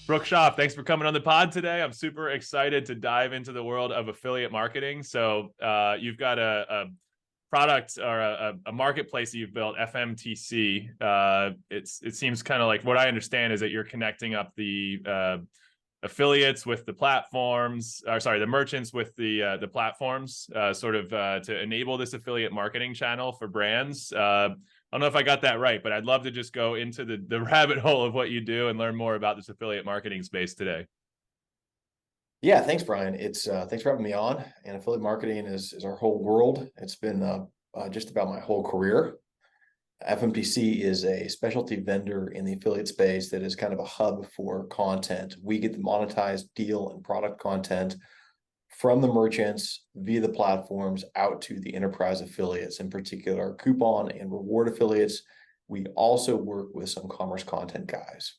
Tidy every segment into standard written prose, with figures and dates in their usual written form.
Brook Schaaf, thanks for coming on the pod today. I'm super excited to dive into the world of affiliate marketing. So you've got a product or a marketplace that you've built, FMTC. It seems kind of like what I understand is that you're connecting up the affiliates with the platforms, or sorry, the merchants with the platforms, to enable this affiliate marketing channel for brands. I don't know if I got that right, but I'd love to just go into the rabbit hole of what you do and learn more about this affiliate marketing space today. Yeah, thanks, Brian. It's thanks for having me on. And affiliate marketing is our whole world. It's been just about my whole career. FMTC is a specialty vendor in the affiliate space that is kind of a hub for content. We get the monetized deal and product content from the merchants via the platforms out to the enterprise affiliates, in particular coupon and reward affiliates. We also work with some commerce content guys.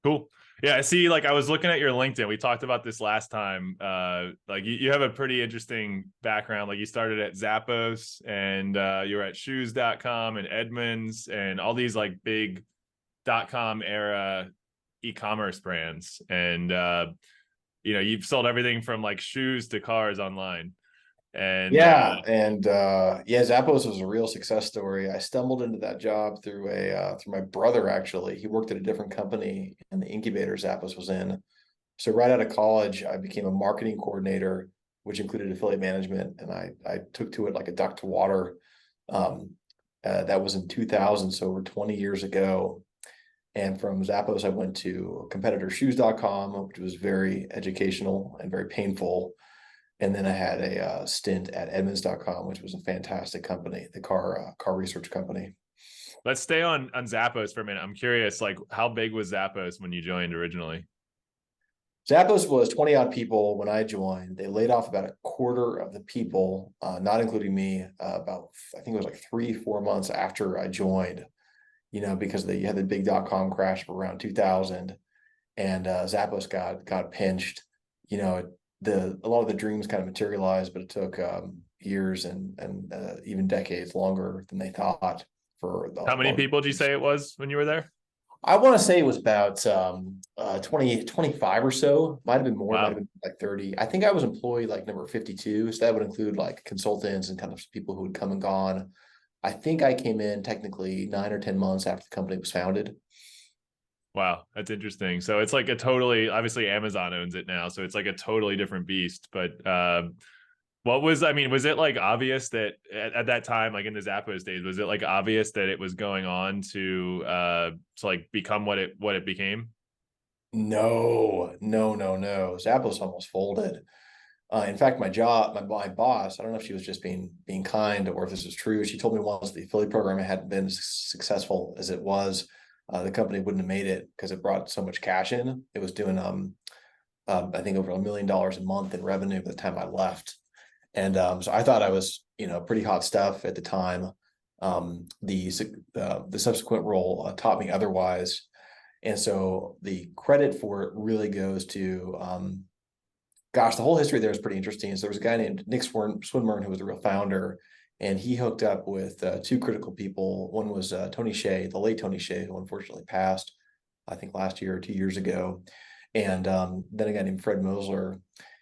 Cool. Yeah, I see. Like, I was looking at your LinkedIn. We talked about this last time. Like, you have a pretty interesting background. Like, you started at Zappos, and you were at shoes.com and Edmunds and all these like big .com era e-commerce brands. And you've sold everything from like shoes to cars online. And Zappos was a real success story. I stumbled into that job through my brother. Actually, he worked at a different company in the incubator Zappos was in. So right out of college, I became a marketing coordinator, which included affiliate management, and I took to it like a duck to water. That was in 2000, so over 20 years ago. And from Zappos, I went to competitor shoes.com, which was very educational and very painful. And then I had a stint at Edmunds.com, which was a fantastic company, the car research company. Let's stay on Zappos for a minute. I'm curious, like, how big was Zappos when you joined originally? Zappos was 20 odd people when I joined. They laid off about a quarter of the people, not including me, I think it was like 3-4 months after I joined, because you had the big .com crash of around 2000, and Zappos got pinched. A lot of the dreams kind of materialized, but it took years and even decades longer than they thought. How many people did you say it was when you were there? I want to say it was about 20, 25 or so. Might have been more, Wow. Might have been like 30. I think I was employee like number 52. So that would include like consultants and kind of people who had come and gone. I think I came in technically 9 or 10 months after the company was founded. Wow, that's interesting. So it's like obviously Amazon owns it now, so it's like a totally different beast. But was it like obvious that at that time, like in the Zappos days, was it like obvious that it was going on to like become what it became? No. Zappos almost folded. In fact, my boss, I don't know if she was just being kind or if this is true. She told me once the affiliate program hadn't been as successful as it was. The company wouldn't have made it because it brought so much cash in. It was doing, I think over $1 million a month in revenue by the time I left. And so I thought I was, pretty hot stuff at the time. The subsequent role taught me otherwise. And so the credit for it really goes to, the whole history there is pretty interesting. So there was a guy named Nick Swinburne who was the real founder, and he hooked up with two critical people. One was Tony Hsieh, the late Tony Hsieh, who unfortunately passed, I think last year or 2 years ago. And then a guy named Fred Mosler.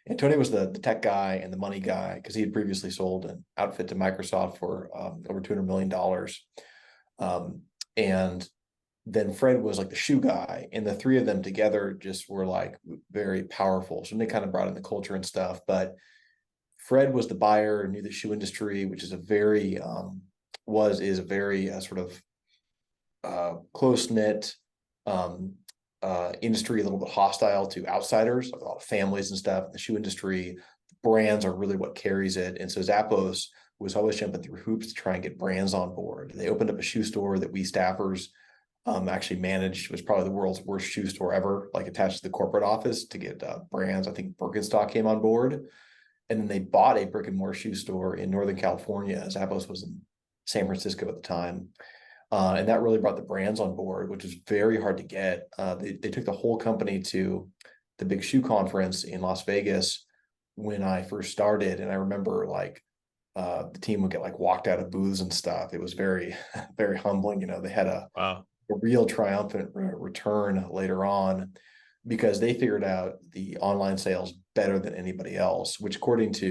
And Tony was the tech guy and the money guy because he had previously sold an outfit to Microsoft for over $200 million. And then Fred was like the shoe guy, and the three of them together just were like very powerful. So they kind of brought in the culture and stuff, but Fred was the buyer, knew the shoe industry, which is a very sort of close-knit industry, a little bit hostile to outsiders, like a lot of families and stuff. The shoe industry, the brands are really what carries it. And so Zappos was always jumping through hoops to try and get brands on board. They opened up a shoe store that we staffers actually managed. It was probably the world's worst shoe store ever, like attached to the corporate office to get brands. I think Birkenstock came on board. And then they bought a brick and mortar shoe store in Northern California. Zappos was in San Francisco at the time. And that really brought the brands on board, which was very hard to get. They took the whole company to the big shoe conference in Las Vegas when I first started. And I remember like the team would get like walked out of booths and stuff. It was very, very humbling. They had a real triumphant return later on because they figured out the online sales better than anybody else, which according to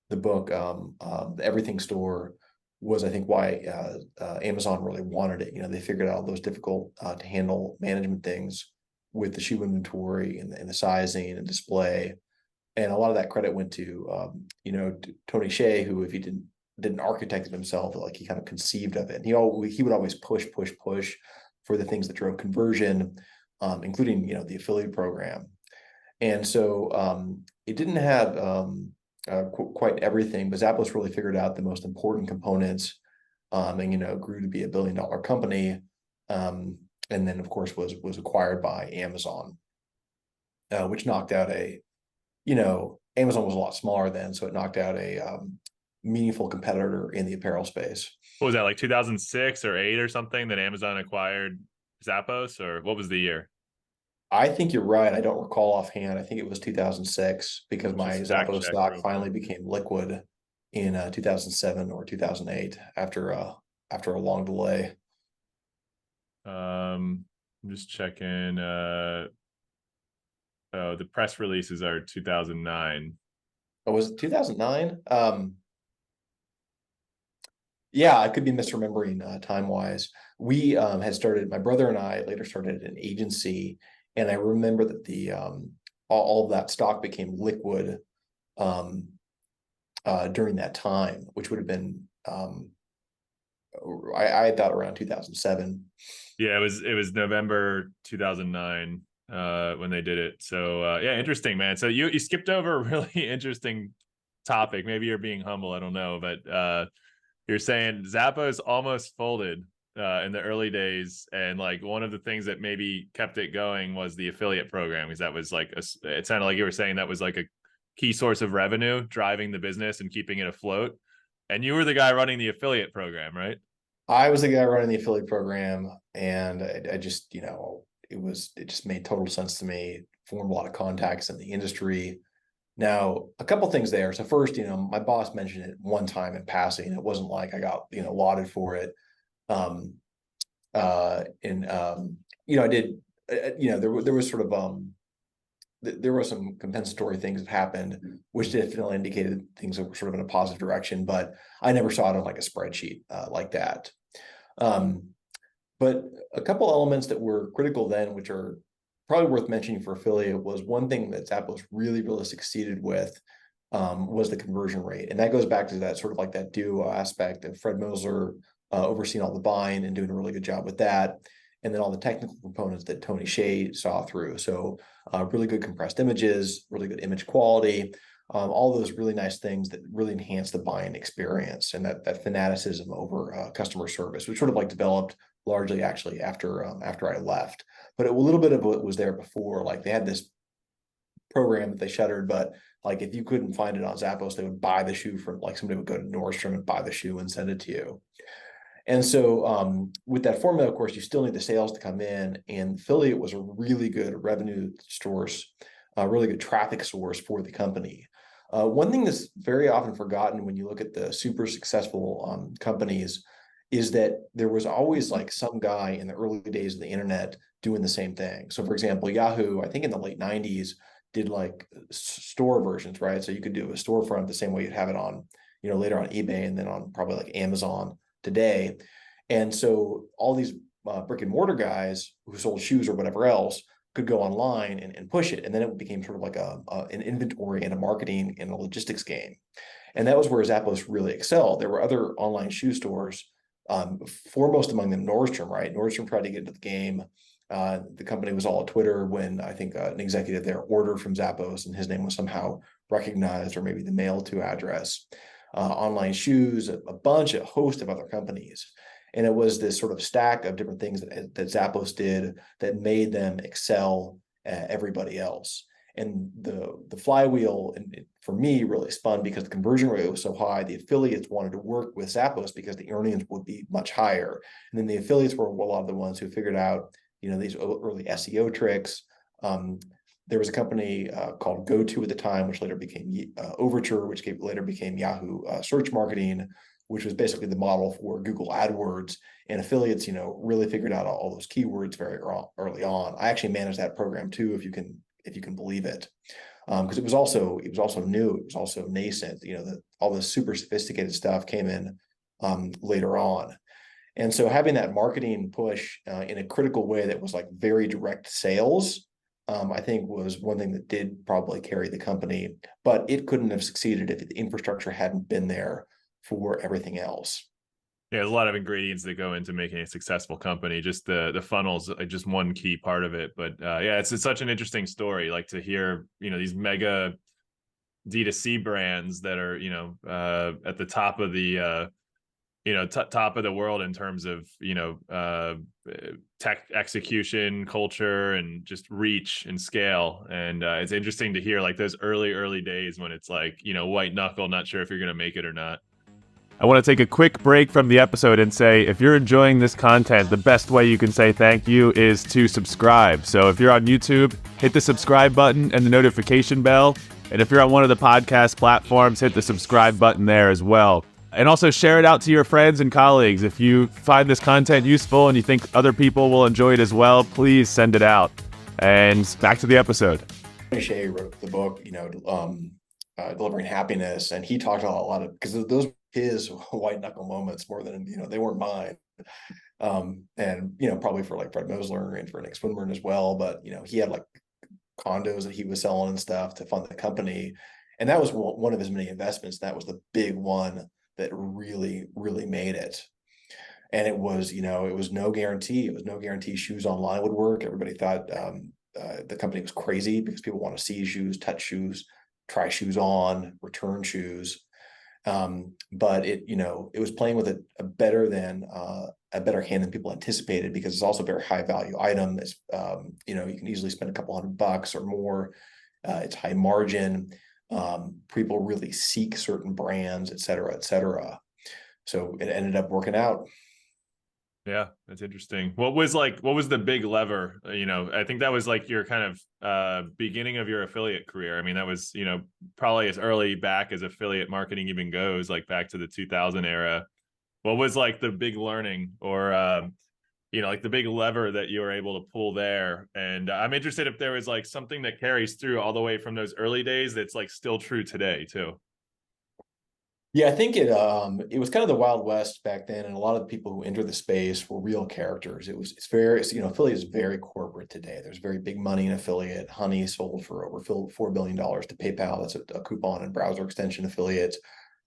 the book, The Everything Store, was I think why Amazon really wanted it. They figured out those difficult to handle management things with the shoe inventory and the sizing and display. And a lot of that credit went to Tony Hsieh, who, if he didn't architect it himself, like he kind of conceived of it. And he would always push for the things that drove conversion, including the affiliate program. And so it didn't have quite everything, but Zappos really figured out the most important components, and grew to be $1 billion company, and then of course was acquired by Amazon, which knocked out Amazon was a lot smaller then, so it knocked out a meaningful competitor in the apparel space. What was that, like 2006 or 8 or something, that Amazon acquired Zappos, or what was the year? I think you're right. I don't recall offhand. I think it was 2006 because my Zappos stock finally became liquid in 2007 or 2008 after a long delay. I'm just checking. The press releases are 2009. Oh, was it 2009? Yeah, I could be misremembering time-wise. We had started, my brother and I later started an agency, and I remember that the all of that stock became liquid during that time, which would have been I thought around 2007. Yeah, it was November 2009 when they did it. So yeah, interesting, man. So you skipped over a really interesting topic. Maybe you're being humble, I don't know, but you're saying Zappos almost folded in the early days, and like one of the things that maybe kept it going was the affiliate program, because that was like it sounded like you were saying that was like a key source of revenue driving the business and keeping it afloat. And you were the guy running the affiliate program, right? I was the guy running the affiliate program, and I just it just made total sense to me. Formed a lot of contacts in the industry. Now, a couple things there. So first, my boss mentioned it one time in passing. It wasn't like I got, lauded for it. I did, there was sort of, there were some compensatory things that happened, which definitely indicated things that were sort of in a positive direction, but I never saw it on like a spreadsheet like that. But a couple elements that were critical then, which are probably worth mentioning for affiliate, was one thing that Zappos really succeeded with was the conversion rate. And that goes back to that sort of like that duo aspect of Fred Moser overseeing all the buying and doing a really good job with that. And then all the technical components that Tony Hsieh saw through. So really good compressed images, really good image quality, all those really nice things that really enhance the buying experience, and that fanaticism over customer service, which sort of like developed largely actually after I left. But a little bit of what was there before. Like they had this program that they shuttered, but like if you couldn't find it on Zappos, they would buy the shoe from, like, somebody would go to Nordstrom and buy the shoe and send it to you. And so with that formula, of course, you still need the sales to come in, and affiliate was a really good revenue source, a really good traffic source for the company. One thing that's very often forgotten when you look at the super successful companies is that there was always like some guy in the early days of the internet doing the same thing. So for example, Yahoo, I think in the late 90s, did like store versions, right? So you could do a storefront the same way you'd have it on, later on eBay, and then on probably like Amazon today. And so all these brick and mortar guys who sold shoes or whatever else could go online and push it. And then it became sort of like an inventory and a marketing and a logistics game. And that was where Zappos really excelled. There were other online shoe stores, foremost among them Nordstrom, right? Nordstrom tried to get into the game. The company was all at Twitter when I think an executive there ordered from Zappos, and his name was somehow recognized, or maybe the mail to address. Online shoes, a host of other companies. And it was this sort of stack of different things that Zappos did that made them excel at everybody else. And the flywheel, for me, really spun because the conversion rate was so high. The affiliates wanted to work with Zappos because the earnings would be much higher. And then the affiliates were a lot of the ones who figured out, these early SEO tricks. There was a company called GoTo at the time, which later became Overture, which later became Yahoo Search Marketing, which was basically the model for Google AdWords, and affiliates, really figured out all those keywords very early on. I actually managed that program too, if you can believe it. Because it was also new, it was also nascent, all this super sophisticated stuff came in later on. And so having that marketing push in a critical way that was like very direct sales, I think was one thing that did probably carry the company, but it couldn't have succeeded if the infrastructure hadn't been there for everything else. Yeah, there's a lot of ingredients that go into making a successful company. Just the funnels, just one key part of it. But yeah, it's such an interesting story. Like to hear, these mega D2C brands that are, at the top of the, top of the world in terms of, tech execution, culture, and just reach and scale. And it's interesting to hear like those early days when it's like, white knuckle, not sure if you're going to make it or not. I want to take a quick break from the episode and say, if you're enjoying this content, the best way you can say thank you is to subscribe. So if you're on YouTube, hit the subscribe button and the notification bell. And if you're on one of the podcast platforms, hit the subscribe button there as well. And also share it out to your friends and colleagues. If you find this content useful and you think other people will enjoy it as well, please send it out. And back to the episode. Shea wrote the book, Delivering Happiness, and he talked a lot of, because those his white knuckle moments more than, they weren't mine. And, probably for like Fred Mosler and for Nick Swinburne as well. But, he had like condos that he was selling and stuff to fund the company. And that was one of his many investments. That was the big one that really, really made it. And it was, it was no guarantee. It was no guarantee shoes online would work. Everybody thought the company was crazy because people want to see shoes, touch shoes, try shoes on, return shoes. But it was playing with a better hand than people anticipated, because it's also a very high value item. It's, you can easily spend a couple $100 or more. It's high margin. People really seek certain brands, et cetera, et cetera. So it ended up working out. Yeah, that's interesting. What was the big lever? I think that was like your kind of beginning of your affiliate career. I mean, that was, probably as early back as affiliate marketing even goes, like back to the 2000 era. What was like the big learning or, like the big lever that you were able to pull there? And I'm interested if there was like something that carries through all the way from those early days that's like still true today too. Yeah, I think it was kind of the Wild West back then, and a lot of the people who entered the space were real characters. Affiliate is very corporate today. There's very big money in affiliate. Honey sold for over $4 billion to PayPal. That's a coupon and browser extension affiliate.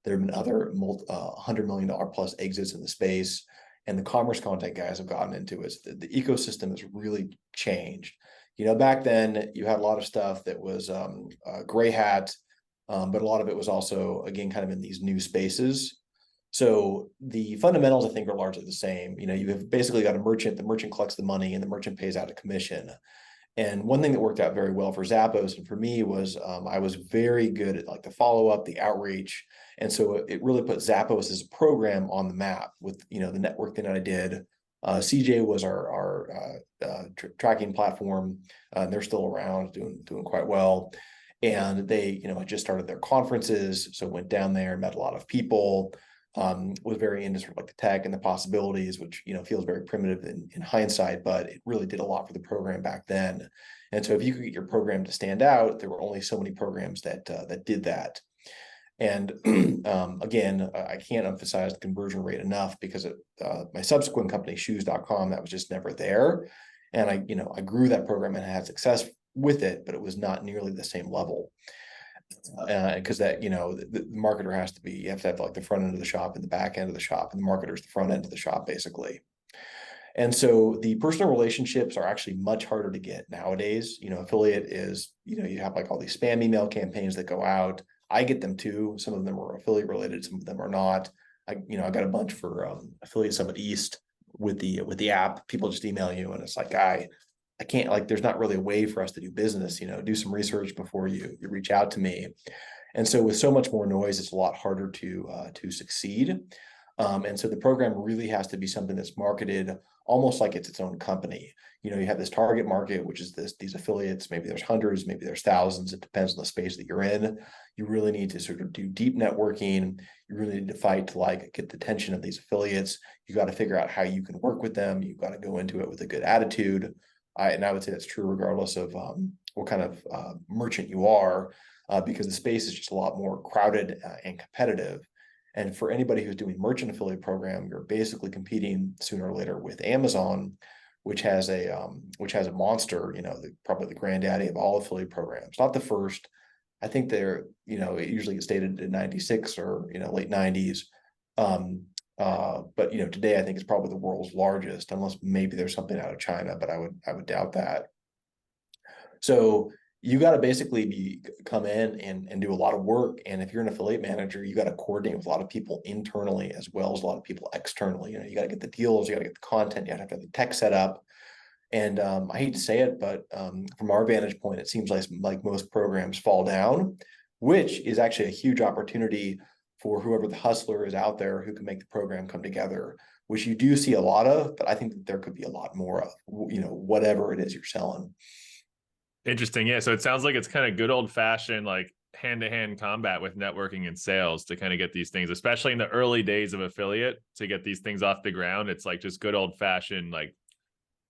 There have been other $100 million plus exits in the space, and the commerce content guys have gotten into it. The ecosystem has really changed. Back then you had a lot of stuff that was gray hat. But a lot of it was also, again, kind of in these new spaces. So the fundamentals, I think, are largely the same. You have basically got a merchant, the merchant collects the money and the merchant pays out a commission. And one thing that worked out very well for Zappos and for me was I was very good at like the follow-up, the outreach. And so it really put Zappos as a program on the map with, the network that I did. CJ was our tracking platform. They're still around, doing quite well. And they, had just started their conferences. So went down there, met a lot of people, was very into sort of like the tech and the possibilities, which, feels very primitive in hindsight, but it really did a lot for the program back then. And so if you could get your program to stand out, there were only so many programs that did that. And again, I can't emphasize the conversion rate enough, because my subsequent company, shoes.com, that was just never there. And I grew that program and had success with it, but it was not nearly the same level. Because that, the marketer has to be, you have to have like the front end of the shop and the back end of the shop, and the marketer is the front end of the shop, basically. And so the personal relationships are actually much harder to get nowadays. Affiliate is, you have like all these spam email campaigns that go out. I get them too. Some of them are affiliate related, some of them are not. I got a bunch for Affiliate Summit East with the app. People just email you, and it's like, I can't, like, there's not really a way for us to do business, do some research before you reach out to me. And so with so much more noise, it's a lot harder to succeed. And so the program really has to be something that's marketed almost like it's its own company. You have this target market, which is these affiliates. Maybe there's hundreds, maybe there's thousands. It depends on the space that you're in. You really need to sort of do deep networking. You really need to fight to like get the attention of these affiliates. You got to figure out how you can work with them. You've got to go into it with a good attitude. And I would say that's true regardless of what kind of merchant you are, because the space is just a lot more crowded and competitive. And for anybody who's doing merchant affiliate program, you're basically competing sooner or later with Amazon, which has a monster, probably the granddaddy of all affiliate programs. Not the first. I think they're, it usually gets stated in 96 or late 90s. But today I think it's probably the world's largest, unless maybe there's something out of China, but I would doubt that. So you got to basically come in and do a lot of work. And if you're an affiliate manager, you got to coordinate with a lot of people internally as well as a lot of people externally. You got to get the deals, you got to get the content, you have to have the tech set up. And I hate to say it, but from our vantage point, it seems like most programs fall down, which is actually a huge opportunity for whoever the hustler is out there who can make the program come together, which you do see a lot of, but I think that there could be a lot more of, whatever it is you're selling. Interesting. Yeah. So it sounds like it's kind of good old fashioned, like hand-to-hand combat with networking and sales to kind of get these things, especially in the early days of affiliate, to get these things off the ground. It's like just good old fashioned, like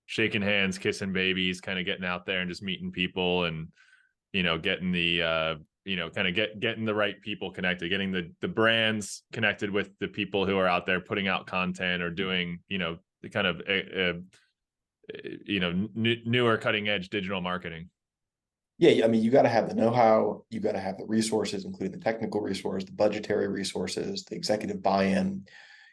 shaking hands, kissing babies, kind of getting out there and just meeting people and, getting the, getting the right people connected, getting the brands connected with the people who are out there putting out content or doing, the kind of, newer cutting edge digital marketing. Yeah, I mean, you got to have the know-how, you got to have the resources, including the technical resource, the budgetary resources, the executive buy-in.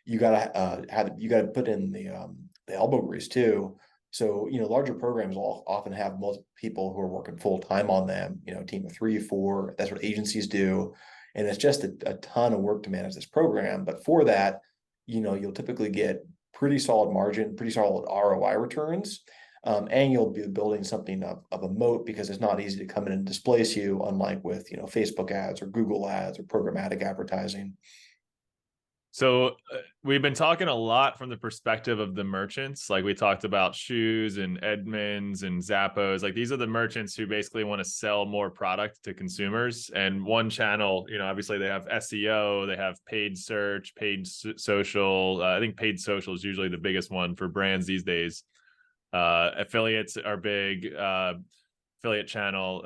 You got to put in the elbow grease too. So, larger programs will often have multiple people who are working full time on them, a team of 3 or 4. That's what agencies do. And it's just a ton of work to manage this program. But for that, you'll typically get pretty solid margin, pretty solid ROI returns. And you'll be building something of a moat because it's not easy to come in and displace you, unlike with Facebook ads or Google ads or programmatic advertising. So we've been talking a lot from the perspective of the merchants. Like we talked about shoes and Edmunds and Zappos. Like these are the merchants who basically want to sell more product to consumers. And one channel, obviously they have SEO, they have paid search, paid social. I think paid social is usually the biggest one for brands these days. Affiliates are big, affiliate channel,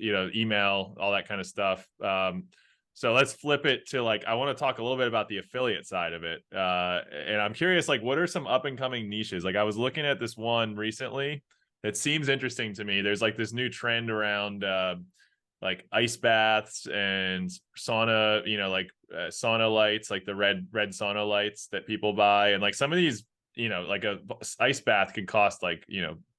email, all that kind of stuff. So let's flip it to I want to talk a little bit about the affiliate side of it. And I'm curious, what are some up and coming niches? I was looking at this one recently that seems interesting to me. There's this new trend around ice baths and sauna, sauna lights, the red sauna lights that people buy. And some of these, a ice bath could cost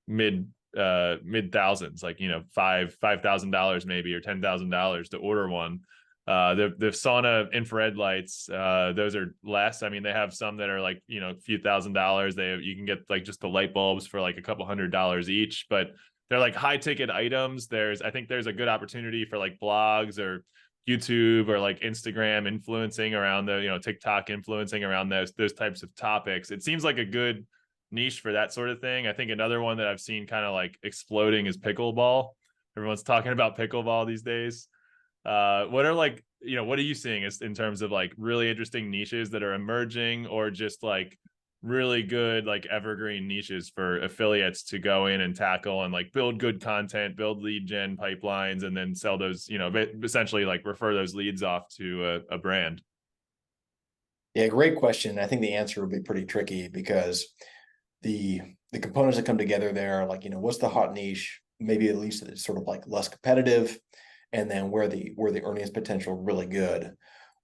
mid thousands, $5,000 maybe, or $10,000 to order one. The sauna infrared lights, those are less. I mean, they have some that are a few $1,000s. You can get just the light bulbs for a couple $100s each, but they're high ticket items. I think there's a good opportunity for blogs or YouTube or Instagram influencing around the, TikTok influencing around those types of topics. It seems like a good niche for that sort of thing. I think another one that I've seen kind of exploding is pickleball. Everyone's talking about pickleball these days. What are what are you seeing in terms of really interesting niches that are emerging, or just really good evergreen niches for affiliates to go in and tackle and build good content, build lead gen pipelines, and then sell those, essentially refer those leads off to a brand? Yeah, great question. I think the answer would be pretty tricky because the components that come together there, what's the hot niche? Maybe at least it's sort of less competitive, and then where the earnings potential really good.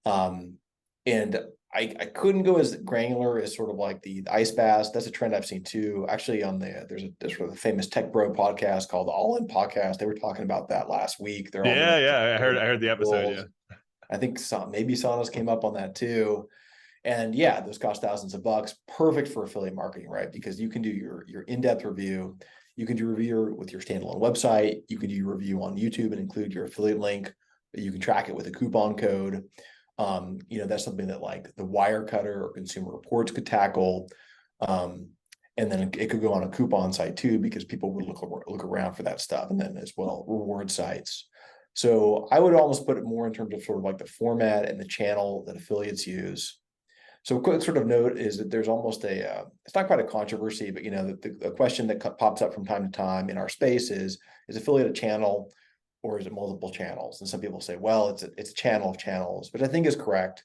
And I couldn't go as granular as sort of the ice baths. That's a trend I've seen too. Actually, there's sort of a famous Tech Bro podcast called the All In Podcast. They were talking about that last week. They're all I heard the episode. Yeah, I think maybe saunas came up on that too. And yeah, those cost thousands of bucks. Perfect for affiliate marketing, right? Because you can do your in-depth review. You can do review with your standalone website. You can do your review on YouTube and include your affiliate link. You can track it with a coupon code. That's something that like the Wirecutter or Consumer Reports could tackle. And then it could go on a coupon site too, because people would look around for that stuff. And then as well, reward sites. So I would almost put it more in terms of sort of like the format and the channel that affiliates use. So a quick sort of note is that there's almost it's not quite a controversy, but the question that pops up from time to time in our space is affiliate a channel or is it multiple channels? And some people say, well, it's a channel of channels, which I think is correct.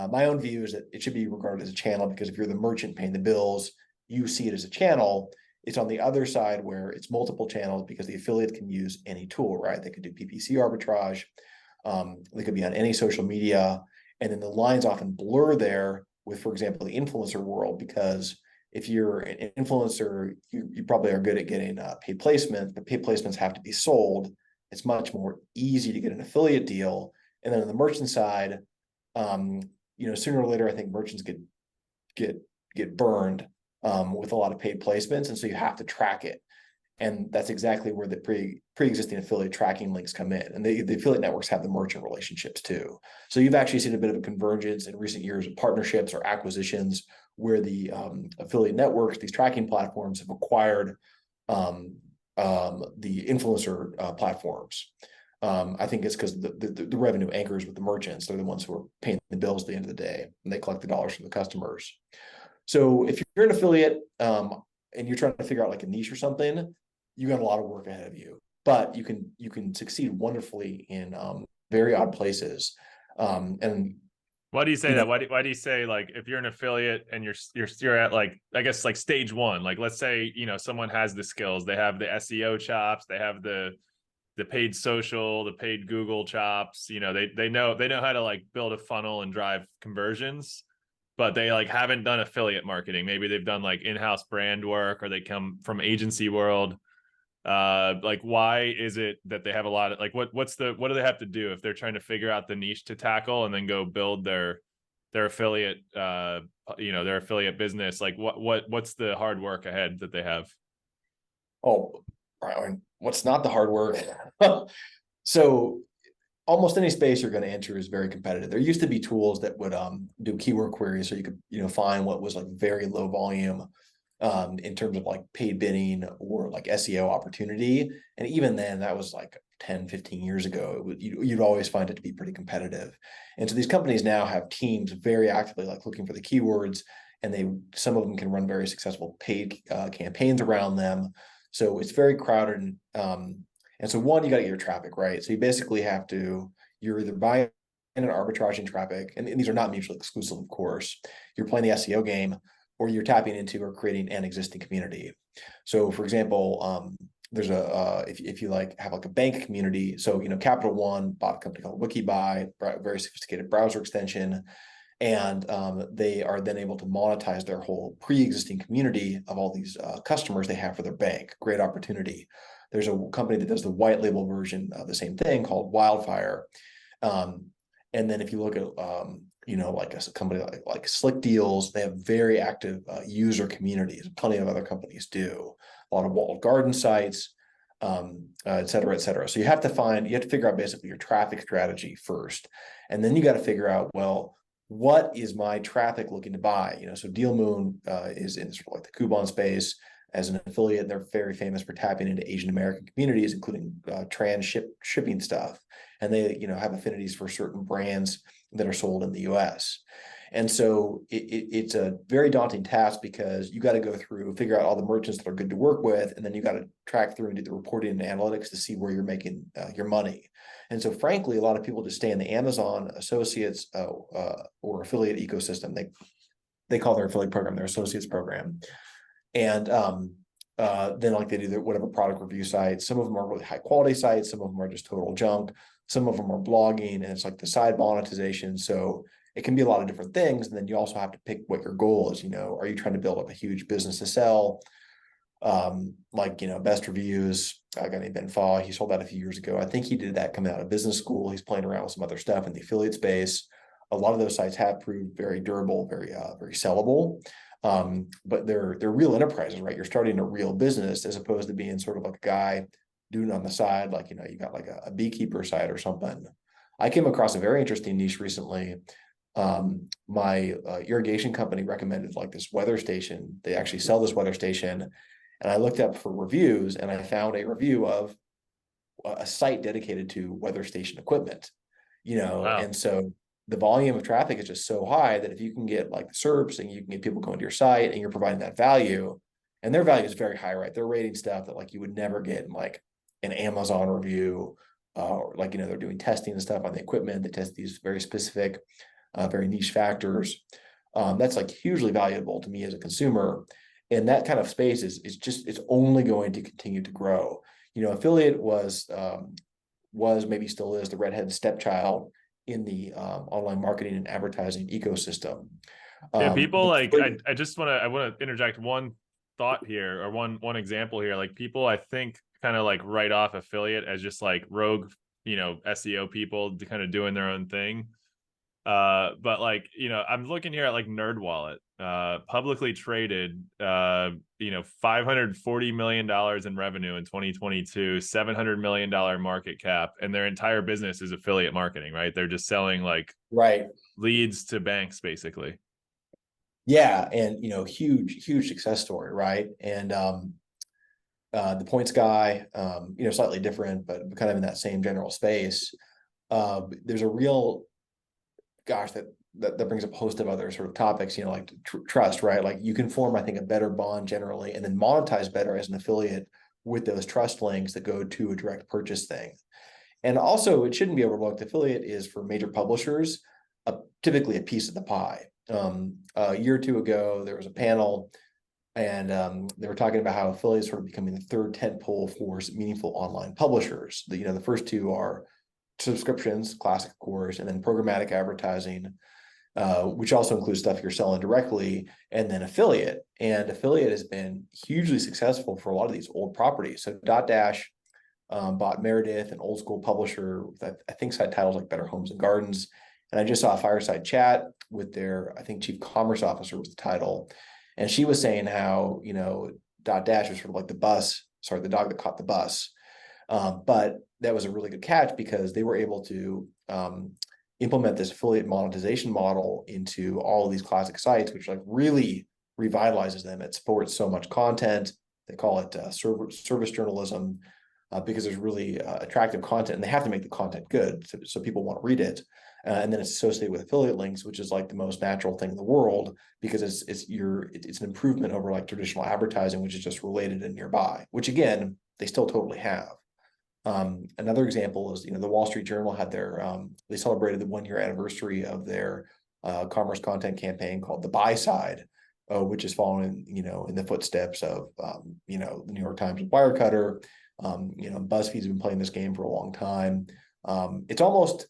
My own view is that it should be regarded as a channel, because if you're the merchant paying the bills, you see it as a channel. It's on the other side where it's multiple channels, because the affiliate can use any tool, right? They could do PPC arbitrage. They could be on any social media. And then the lines often blur there with, for example, the influencer world, because if you're an influencer, you probably are good at getting paid placement, but paid placements have to be sold. It's much more easy to get an affiliate deal. And then on the merchant side, sooner or later, I think merchants get burned with a lot of paid placements. And so you have to track it. And that's exactly where the pre-existing affiliate tracking links come in. And the affiliate networks have the merchant relationships too. So you've actually seen a bit of a convergence in recent years of partnerships or acquisitions where the affiliate networks, these tracking platforms, have acquired the influencer platforms. I think it's because the revenue anchors with the merchants. They're the ones who are paying the bills at the end of the day, and they collect the dollars from the customers. So if you're an affiliate and you're trying to figure out like a niche or something, you got a lot of work ahead of you, but you can succeed wonderfully in very odd places. And why do you say that? Why do you say, like, if you're an affiliate and you're at, like, I guess like stage one, like let's say, someone has the skills, they have the SEO chops, they have the paid social, the paid Google chops, they know how to like build a funnel and drive conversions, but they like haven't done affiliate marketing. Maybe they've done like in-house brand work, or they come from agency world. Like, why is it that they have a lot of like, what do they have to do if they're trying to figure out the niche to tackle and then go build their affiliate their affiliate business? Like, what's the hard work ahead that they have? Oh, Brian, what's not the hard work? So almost any space you're going to enter is very competitive. There used to be tools that would do keyword queries, so you could find what was like very low volume in terms of like paid bidding or like SEO opportunity. And even then, that was like 10, 15 years ago. You'd always find it to be pretty competitive. And so these companies now have teams very actively like looking for the keywords, and some of them can run very successful paid campaigns around them. So it's very crowded. And so one, you got to get your traffic right. So you basically you're either buying and arbitraging traffic, and these are not mutually exclusive, of course. You're playing the SEO game, or you're tapping into or creating an existing community. So, for example, there's if you like have like a bank community. So Capital One bought a company called WikiBuy, very sophisticated browser extension, and they are then able to monetize their whole pre-existing community of all these customers they have for their bank. Great opportunity. There's a company that does the white label version of the same thing called Wildfire. And then if you look at, like a company like Slick Deals, they have very active user communities. Plenty of other companies do. A lot of walled garden sites, et cetera, et cetera. So you have to figure out basically your traffic strategy first. And then you got to figure out, well, what is my traffic looking to buy? So DealMoon is in sort of like the coupon space as an affiliate, and they're very famous for tapping into Asian American communities, including shipping stuff. And they, have affinities for certain brands that are sold in the US. And so it's a very daunting task, because you got to go through, figure out all the merchants that are good to work with, and then you got to track through and do the reporting and analytics to see where you're making your money. And so frankly, a lot of people just stay in the Amazon associates or affiliate ecosystem. They call their affiliate program their associates program. And then like they do their whatever product review sites. Some of them are really high quality sites. Some of them are just total junk. Some of them are blogging, and it's like the side monetization. So it can be a lot of different things. And then you also have to pick what your goal is. Are you trying to build up a huge business to sell? Best Reviews, a guy named Ben Faw, he sold that a few years ago. I think he did that coming out of business school. He's playing around with some other stuff in the affiliate space. A lot of those sites have proved very durable, very sellable. But they're real enterprises, right? You're starting a real business, as opposed to being sort of like a guy doing it on the side, like, you got like a beekeeper site or something. I came across a very interesting niche recently. My irrigation company recommended like this weather station. They actually sell this weather station, and I looked up for reviews, and I found a review of a site dedicated to weather station equipment, Wow. and so the volume of traffic is just so high that if you can get like the SERPs and you can get people going to your site and you're providing that value, and their value is very high, right? They're rating stuff that like you would never get in like an Amazon review, or like, they're doing testing and stuff on the equipment. They test these very specific, very niche factors. That's like hugely valuable to me as a consumer. And that kind of space is just, it's only going to continue to grow. Affiliate was maybe still is the redhead stepchild in the online marketing and advertising ecosystem. Yeah, people But like I want to interject one thought here, or one example here. Like people I think kind of like write off affiliate as just like rogue, SEO people kind of doing their own thing. But like, I'm looking here at like NerdWallet, publicly traded, $540 million in revenue in 2022, $700 million market cap, and their entire business is affiliate marketing, right? They're just selling like right. leads to banks, basically. Yeah. And, huge success story, right? And the points guy, slightly different, but kind of in that same general space. There's a real, gosh, that brings up a host of other sort of topics, like trust, right? Like you can form, I think, a better bond generally, and then monetize better as an affiliate with those trust links that go to a direct purchase thing. And also, it shouldn't be overlooked. Affiliate is for major publishers, typically a piece of the pie. A year or two ago, there was a panel, and they were talking about how affiliates sort of becoming the third tent pole for meaningful online publishers. The first two are subscriptions, classic, of course, and then programmatic advertising, which also includes stuff you're selling directly, and then affiliate. And affiliate has been hugely successful for a lot of these old properties. So Dotdash bought Meredith, an old school publisher that I think site titles like Better Homes and Gardens. And I just saw a fireside chat with their, I think, chief commerce officer was the title. And she was saying how, Dotdash was sort of like the dog that caught the bus. But that was a really good catch because they were able to implement this affiliate monetization model into all of these classic sites, which like really revitalizes them. It supports so much content. They call it service journalism because there's really attractive content, and they have to make the content good so people want to read it. And then it's associated with affiliate links, which is like the most natural thing in the world because it's an improvement over like traditional advertising, which is just related and nearby, which again, they still totally have. Another example is, the Wall Street Journal had they celebrated the 1 year anniversary of their commerce content campaign called The Buy Side, which is following, in the footsteps of, the New York Times and Wirecutter. BuzzFeed's been playing this game for a long time. It's almost,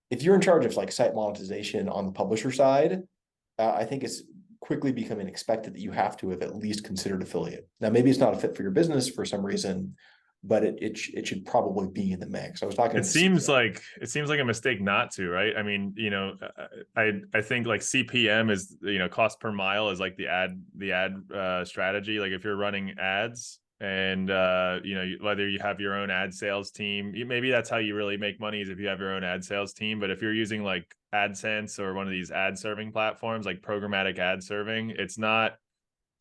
if you're in charge of like site monetization on the publisher side, I think it's quickly becoming expected that you have to have at least considered affiliate. Now, maybe it's not a fit for your business for some reason, but it should probably be in the mix. I was talking It to the seems CEO. like a mistake not to, right? I mean, I think like CPM is, cost per mile is like the ad strategy. Like if you're running ads and whether you have your own ad sales team, maybe that's how you really make money is if you have your own ad sales team. But if you're using like AdSense or one of these ad serving platforms like programmatic ad serving, it's not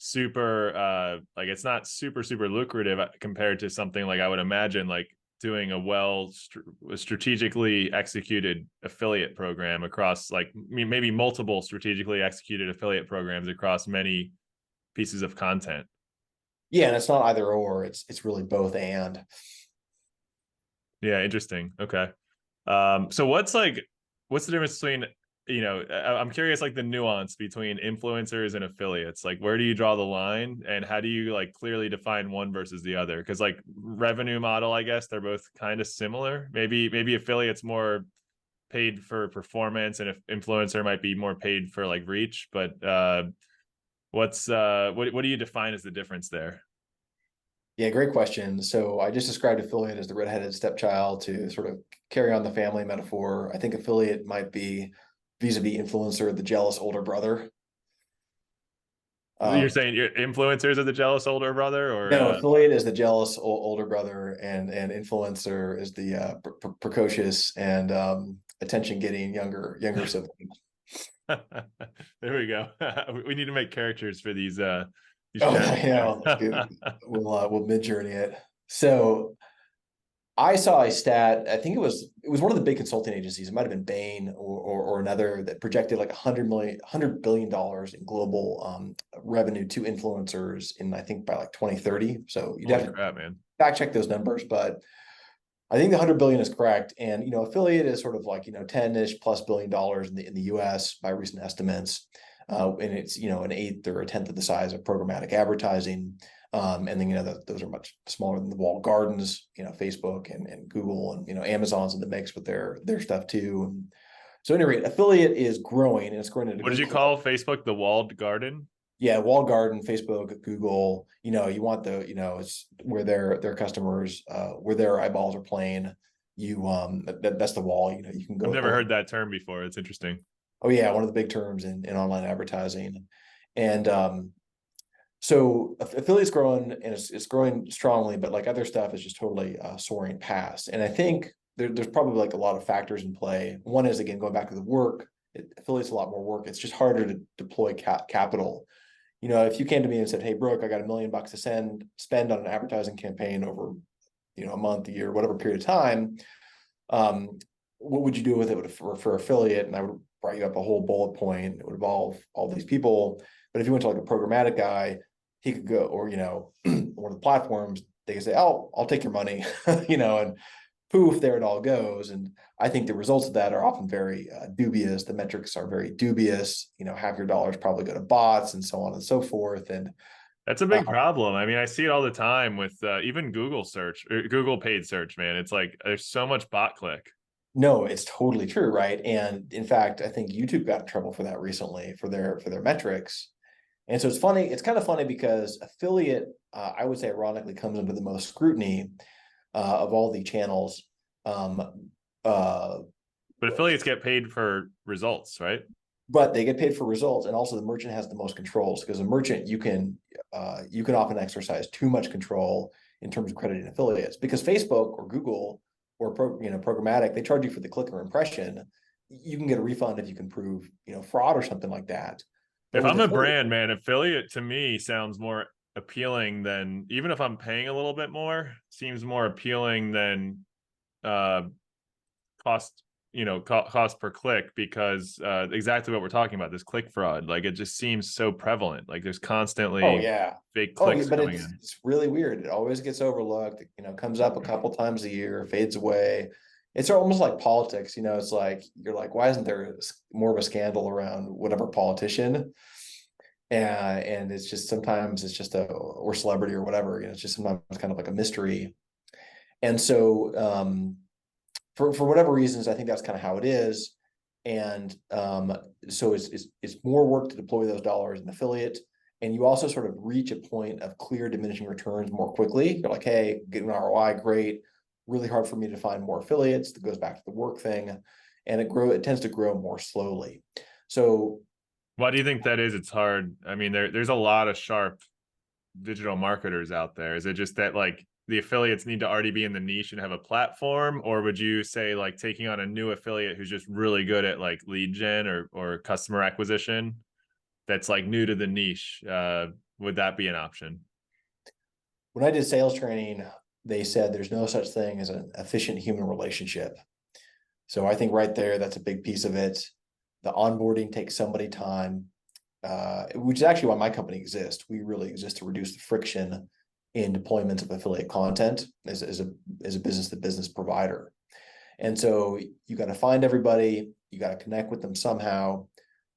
super it's not super lucrative compared to something like I would imagine like doing a strategically executed affiliate program across like maybe multiple strategically executed affiliate programs across many pieces of content. Yeah, and it's not either or, it's really both and. Yeah, interesting. Okay. So what's the difference between, I'm curious, like the nuance between influencers and affiliates, like where do you draw the line and how do you like clearly define one versus the other? Because like revenue model, I guess they're both kind of similar. Maybe affiliates more paid for performance and if influencer might be more paid for like reach, but what do you define as the difference there? Yeah, great question. So I just described affiliate as the redheaded stepchild to sort of carry on the family metaphor. I think affiliate might be vis-a-vis influencer, the jealous older brother. You're saying your influencers are the jealous older brother, or No, affiliate is the jealous older brother, and influencer is the precocious and attention-getting younger sibling. there we go. We need to make characters for these Oh, characters. yeah, we'll mid-journey it. So I saw a stat. I think it was one of the big consulting agencies. It might have been Bain or another that projected like $100 billion in global revenue to influencers in, I think, by like 2030. So you'd have to crap, man. fact check those numbers, but I think the 100 billion is correct. And affiliate is sort of like 10-ish plus $billion in the US by recent estimates. And it's an eighth or a tenth of the size of programmatic advertising. And then those are much smaller than the walled gardens, Facebook and Google, and Amazon's in the mix with their stuff too. And so, at any rate, affiliate is growing, and it's growing at a What did you call Facebook? The walled garden? Yeah, walled garden, Facebook, Google. You want it's where their customers, where their eyeballs are playing. That's the wall. You can go. I've never heard that term before. It's interesting. Oh yeah, one of the big terms in online advertising, and so affiliates growing, and it's growing strongly, but like other stuff is just totally soaring past. And I think there's probably like a lot of factors in play. One is, again, going back to the work. Affiliates a lot more work. It's just harder to deploy capital. If you came to me and said, "Hey, Brooke, I got $1 million to spend on an advertising campaign over, a month, a year, whatever period of time, what would you do with it for affiliate?" And I would write you up a whole bullet point. It would involve all these people. But if you went to like a programmatic guy, he could go, or one of the platforms, they could say, "Oh, I'll take your money," and poof, there it all goes. And I think the results of that are often very dubious. The metrics are very dubious. Half your dollars probably go to bots and so on and so forth. And that's a big problem. I mean, I see it all the time with even Google search or Google paid search, man. It's like there's so much bot click. No, it's totally true, right? And in fact, I think YouTube got in trouble for that recently for their metrics. And so it's funny. It's kind of funny because affiliate, I would say, ironically, comes under the most scrutiny of all the channels. But affiliates get paid for results, right? But they get paid for results, and also the merchant has the most controls, because a merchant, you can often exercise too much control in terms of crediting affiliates, because Facebook or Google or programmatic, they charge you for the click or impression. You can get a refund if you can prove fraud or something like that. But if I'm a brand, man, affiliate to me sounds more appealing than, even if I'm paying a little bit more, seems more appealing than cost per click, because exactly what we're talking about, this click fraud, like it just seems so prevalent. Like there's constantly fake clicks coming in. It's really weird. It always gets overlooked. Comes up a couple times a year, fades away. It's almost like politics. It's like, you're like, why isn't there more of a scandal around whatever politician? And it's just, sometimes it's just or celebrity or whatever. It's just sometimes kind of like a mystery. And so for whatever reasons, I think that's kind of how it is. And so it's more work to deploy those dollars in affiliate. And you also sort of reach a point of clear diminishing returns more quickly. You're like, hey, get an ROI, great. Really hard for me to find more affiliates. That goes back to the work thing. And it tends to grow more slowly. So why do you think that is? It's hard. I mean, there's a lot of sharp digital marketers out there. Is it just that like the affiliates need to already be in the niche and have a platform? Or would you say like taking on a new affiliate who's just really good at like lead gen or customer acquisition, that's like new to the niche, would that be an option? When I did sales training, they said there's no such thing as an efficient human relationship. So I think right there, that's a big piece of it. The onboarding takes somebody time, which is actually why my company exists. We really exist to reduce the friction in deployments of affiliate content as a business to business provider. And so you got to find everybody, you got to connect with them somehow.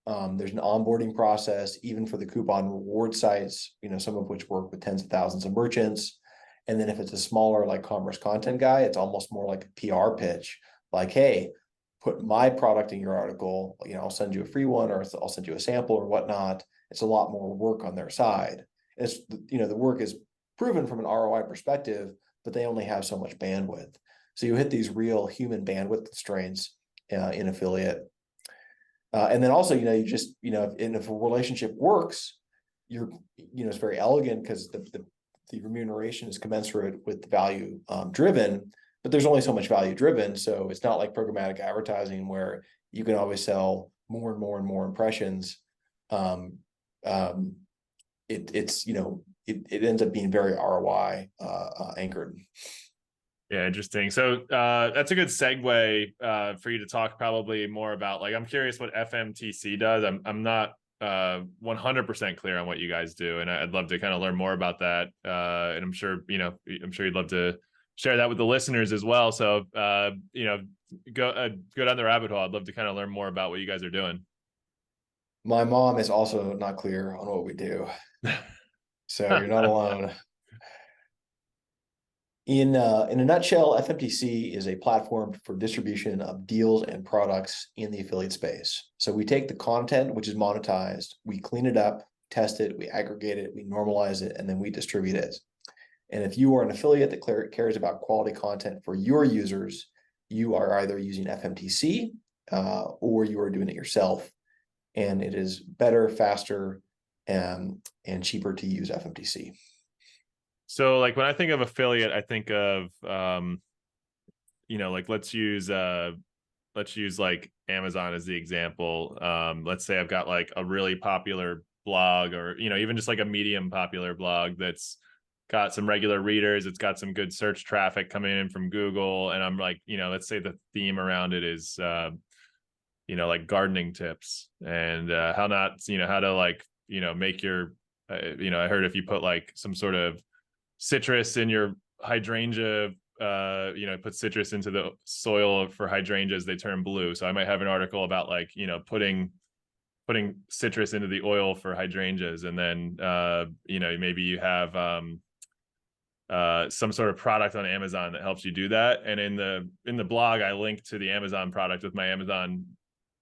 There's an onboarding process, even for the coupon reward sites, some of which work with tens of thousands of merchants. And then if it's a smaller like commerce content guy, it's almost more like a PR pitch, like, hey, put my product in your article, I'll send you a free one, or I'll send you a sample or whatnot. It's a lot more work on their side. It's, the work is proven from an ROI perspective, but they only have so much bandwidth. So you hit these real human bandwidth constraints in affiliate. And then also, if a relationship works, it's very elegant because the remuneration is commensurate with the value driven, but there's only so much value driven. So it's not like programmatic advertising where you can always sell more and more and more impressions. It ends up being very ROI anchored. Yeah, interesting. So that's a good segue for you to talk probably more about. Like, I'm curious what FMTC does. I'm not 100% clear on what you guys do, and I'd love to kind of learn more about that. And I'm sure you'd love to share that with the listeners as well. So go down the rabbit hole. I'd love to kind of learn more about what you guys are doing. My mom is also not clear on what we do, so you're not alone. In a nutshell, FMTC is a platform for distribution of deals and products in the affiliate space. So we take the content, which is monetized, we clean it up, test it, we aggregate it, we normalize it, and then we distribute it. And if you are an affiliate that cares about quality content for your users, you are either using FMTC or you are doing it yourself. And it is better, faster, and cheaper to use FMTC. So like when I think of affiliate, I think of like let's use like Amazon as the example. Let's say I've got like a really popular blog, or even just like a medium popular blog that's got some regular readers, it's got some good search traffic coming in from Google, and I'm like, let's say the theme around it is like gardening tips, and how to like make your I heard if you put like some sort of citrus in your hydrangea, put citrus into the soil for hydrangeas, they turn blue. So I might have an article about like putting citrus into the oil for hydrangeas, and then maybe you have some sort of product on Amazon that helps you do that. And in the blog, I link to the Amazon product with my Amazon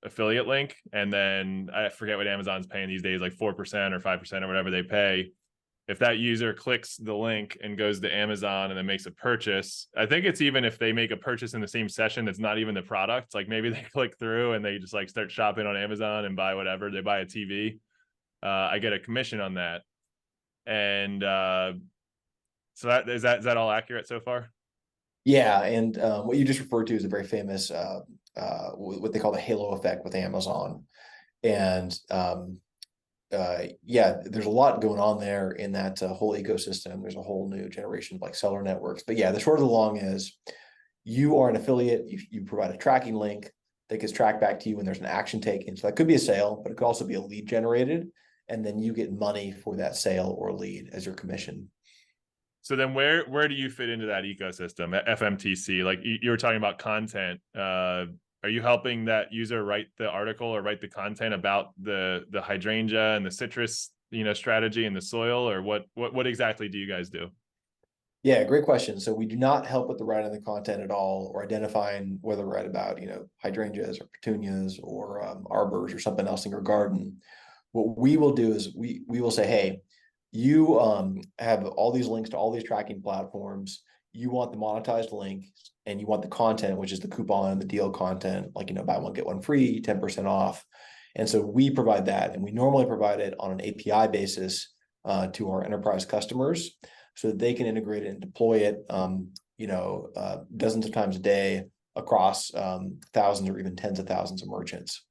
affiliate link, and then I forget what Amazon's paying these days, like 4% or 5% or whatever they pay. If that user clicks the link and goes to Amazon and then makes a purchase, I think it's even if they make a purchase in the same session that's not even the product, like maybe they click through and they just like start shopping on Amazon and buy whatever, they buy a TV, I get a commission on that. And so is that all accurate so far? Yeah, and what you just referred to is a very famous what they call the halo effect with Amazon. And there's a lot going on there in that whole ecosystem. There's a whole new generation of like seller networks. But yeah, the short of the long is you are an affiliate, you provide a tracking link that gets tracked back to you when there's an action taken. So that could be a sale, but it could also be a lead generated. And then you get money for that sale or lead as your commission. So then where do you fit into that ecosystem at FMTC? Like you were talking about content. Are you helping that user write the article or write the content about the hydrangea and the citrus, strategy in the soil, or what exactly do you guys do? Yeah, great question. So we do not help with the writing of the content at all, or identifying whether to write about, hydrangeas or petunias or arbors or something else in your garden. What we will do is we will say, hey, you have all these links to all these tracking platforms. You want the monetized link, and you want the content, which is the coupon, the deal content, like, buy one, get one free, 10% off. And so we provide that, and we normally provide it on an API basis to our enterprise customers so that they can integrate it and deploy it, dozens of times a day across thousands or even tens of thousands of merchants.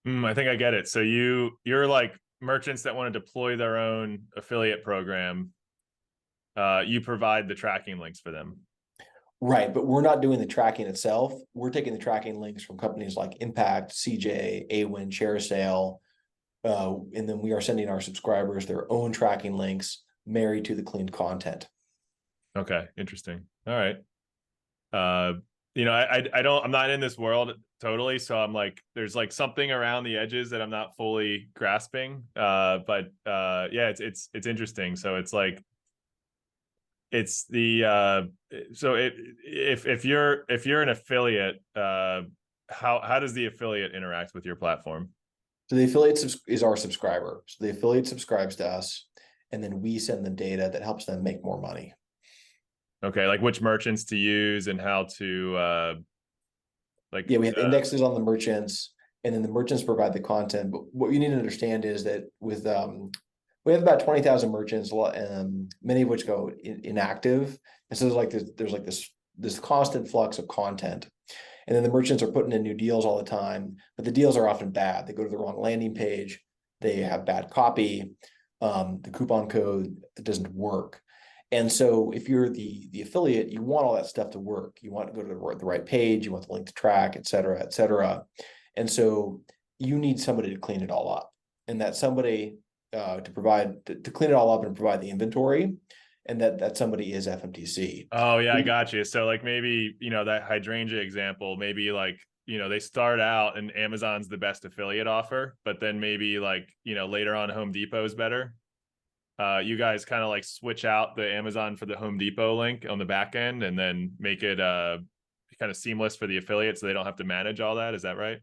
I think I get it. So you're like merchants that want to deploy their own affiliate program. You provide the tracking links for them. Right, but we're not doing the tracking itself. We're taking the tracking links from companies like Impact, CJ, Awin, ShareSale, and then we are sending our subscribers their own tracking links married to the cleaned content. Okay, interesting. All right. I'm not in this world totally, so I'm like, there's like something around the edges that I'm not fully grasping. But it's interesting. So it's like, it's the if you're an affiliate, how does the affiliate interact with your platform? So the affiliate is our subscriber. So the affiliate subscribes to us, and then we send them data that helps them make more money. Okay, like which merchants to use and how to we have indexes on the merchants, and then the merchants provide the content. But what you need to understand is that with we have about 20,000 merchants, many of which go inactive. And so there's like this constant flux of content. And then the merchants are putting in new deals all the time, but the deals are often bad. They go to the wrong landing page. They have bad copy. The coupon code doesn't work. And so if you're the affiliate, you want all that stuff to work. You want to go to the right page. You want the link to track, et cetera, et cetera. And so you need somebody to clean it all up. And that somebody to clean it all up and provide the inventory. And that somebody is FMTC. Oh yeah, I got you. So like maybe, that hydrangea example, maybe like, they start out and Amazon's the best affiliate offer, but then maybe like, later on Home Depot is better. You guys kind of like switch out the Amazon for the Home Depot link on the back end and then make it kind of seamless for the affiliate so they don't have to manage all that. Is that right?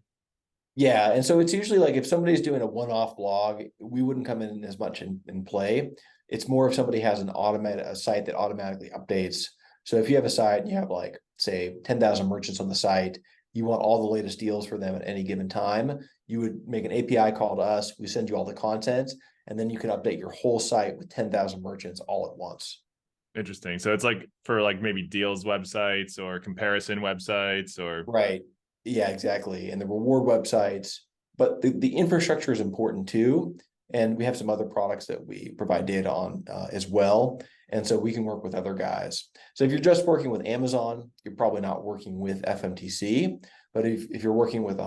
Yeah. And so it's usually like if somebody's doing a one-off blog, we wouldn't come in as much in play. It's more if somebody has a site that automatically updates. So if you have a site and you have like, say, 10,000 merchants on the site, you want all the latest deals for them at any given time, you would make an API call to us. We send you all the content, and then you can update your whole site with 10,000 merchants all at once. Interesting. So it's like for like maybe deals websites or comparison websites or. Right. Yeah, exactly. And the reward websites, but the infrastructure is important too. And we have some other products that we provide data on as well. And so we can work with other guys. So if you're just working with Amazon, you're probably not working with FMTC. But if you're working with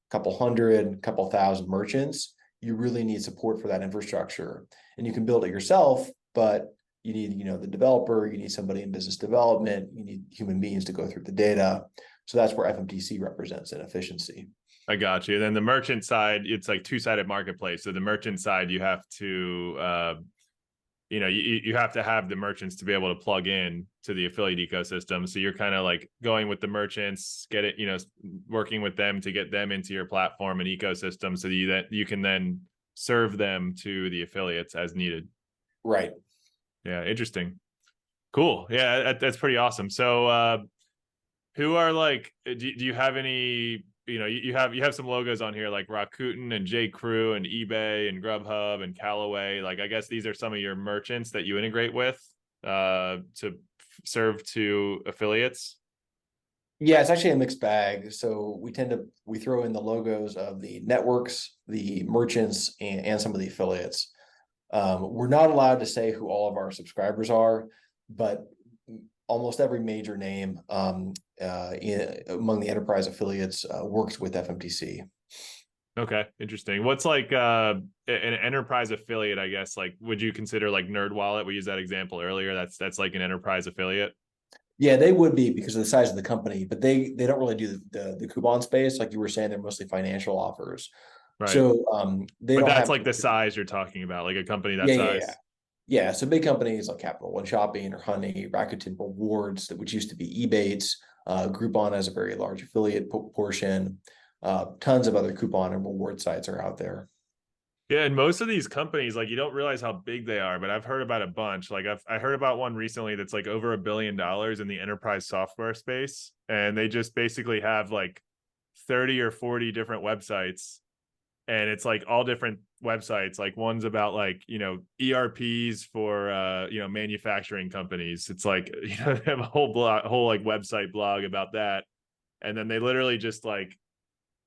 couple thousand merchants, you really need support for that infrastructure. And you can build it yourself, but you need, the developer, you need somebody in business development, you need human beings to go through the data. So that's where FMTC represents an efficiency. I got you. Then the merchant side, it's like two-sided marketplace. So the merchant side, you have to, you have to have the merchants to be able to plug in to the affiliate ecosystem. So you're kind of like going with the merchants, get it, working with them to get them into your platform and ecosystem so that you can then serve them to the affiliates as needed. Right. Yeah. Interesting. Cool. Yeah. That's pretty awesome. So, who are like, do you have any, you have some logos on here like Rakuten and J. Crew and eBay and Grubhub and Callaway. Like, I guess these are some of your merchants that you integrate with to serve to affiliates. Yeah, it's actually a mixed bag. So we throw in the logos of the networks, the merchants, and some of the affiliates. We're not allowed to say who all of our subscribers are, but almost every major name among the enterprise affiliates works with FMTC. Okay, interesting. What's like an enterprise affiliate, I guess, like would you consider like NerdWallet? We used that example earlier. That's like an enterprise affiliate. Yeah, they would be because of the size of the company, but they don't really do the coupon space. Like you were saying, they're mostly financial offers. Right. So they but don't that's have like the size you're talking about, like a company that yeah, size. Yeah, so big companies like Capital One Shopping or Honey, Rakuten Rewards, which used to be Ebates, Groupon has a very large affiliate portion. Tons of other coupon and reward sites are out there. Yeah, and most of these companies, like you don't realize how big they are, but I've heard about a bunch. Like I heard about one recently that's like over $1 billion in the enterprise software space, and they just basically have like 30 or 40 different websites, and it's like all different websites. Like one's about like ERPs for manufacturing companies. It's like they have a whole like website blog about that, and then they literally just like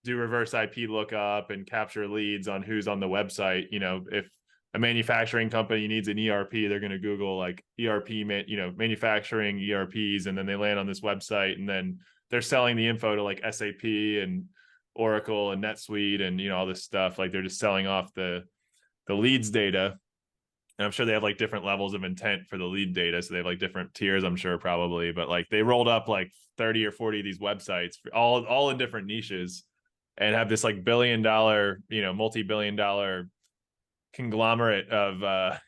do reverse IP lookup and capture leads on who's on the website. If a manufacturing company needs an ERP, they're going to Google like ERP, manufacturing ERPs, and then they land on this website, and then they're selling the info to like SAP and Oracle and NetSuite and all this stuff. Like they're just selling off the leads data. And I'm sure they have like different levels of intent for the lead data. So they have like different tiers, I'm sure probably, but like they rolled up like 30 or 40 of these websites all in different niches and have this like $1 billion, multi-billion dollar conglomerate of,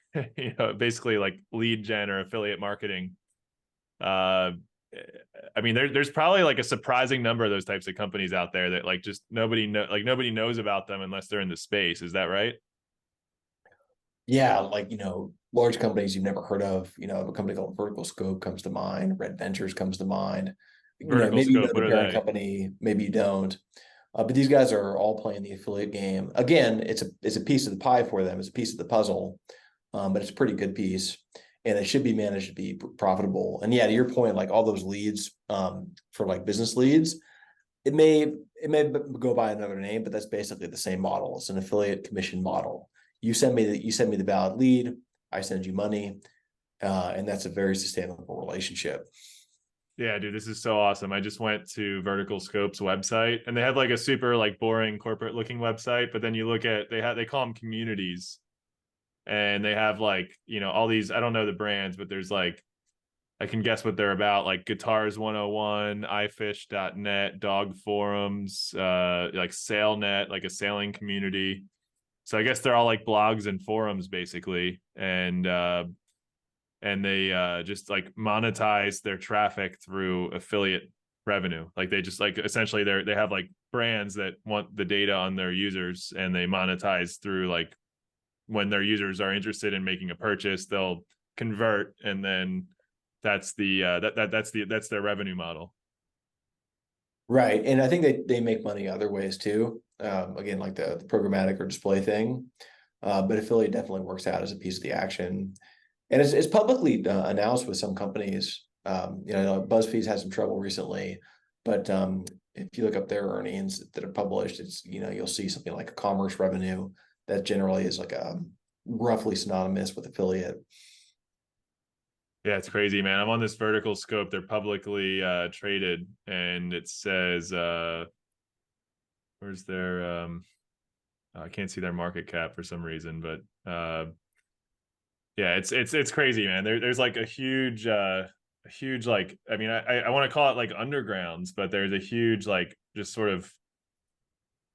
basically like lead gen or affiliate marketing. I mean, there's probably like a surprising number of those types of companies out there that like just nobody knows about them unless they're in the space. Is that right? Yeah, like large companies you've never heard of. A company called Vertical Scope comes to mind. Red Ventures comes to mind. Vertical Maybe you know Scope, the what are parent they? company, maybe you don't. But these guys are all playing the affiliate game. Again, it's a piece of the pie for them. It's a piece of the puzzle, but it's a pretty good piece, and it should be managed to be profitable. And yeah, to your point, like all those leads for like business leads, it may go by another name, but that's basically the same model. It's an affiliate commission model. You send me the valid lead, I send you money, and that's a very sustainable relationship. Yeah, dude, this is so awesome. I just went to Vertical Scope's website, and they have like a super like boring corporate looking website, but then you look at they call them communities, and they have like, all these, I don't know the brands, but there's like, I can guess what they're about, like Guitars 101, iFish.net, dog forums, like SailNet, like a sailing community. So I guess they're all like blogs and forums basically. And they just like monetize their traffic through affiliate revenue. Like they just like essentially they have like brands that want the data on their users, and they monetize through like when their users are interested in making a purchase, they'll convert, and then that's that's their revenue model. Right. And I think they make money other ways too. Again, like the programmatic or display thing. But affiliate definitely works out as a piece of the action. And it's publicly announced with some companies. BuzzFeed's had some trouble recently, but if you look up their earnings that are published, it's, you'll see something like a commerce revenue that generally is like a roughly synonymous with affiliate. Yeah, it's crazy, man. I'm on this Vertical Scope. They're publicly traded, and it says where's their I can't see their market cap for some reason, but yeah, it's crazy, man. There's like a huge like, I mean, I want to call it like undergrounds, but there's a huge like just sort of,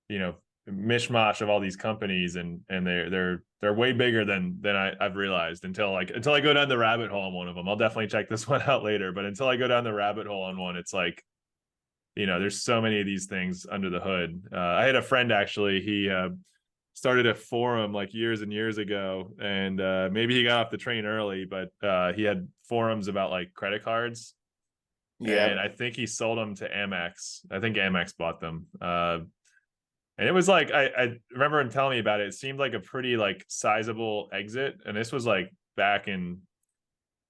you know, mishmash of all these companies, and they're way bigger than I've realized until I go down the rabbit hole on one of them. I'll definitely check this one out later, but until I go down the rabbit hole on one, it's like, there's so many of these things under the hood. I had a friend actually, he started a forum like years and years ago, and maybe he got off the train early, but he had forums about like credit cards, and Yeah. I think he sold them to Amex. I think Amex bought them. And it was like, I remember him telling me about it. It seemed like a pretty like sizable exit. And this was like back in,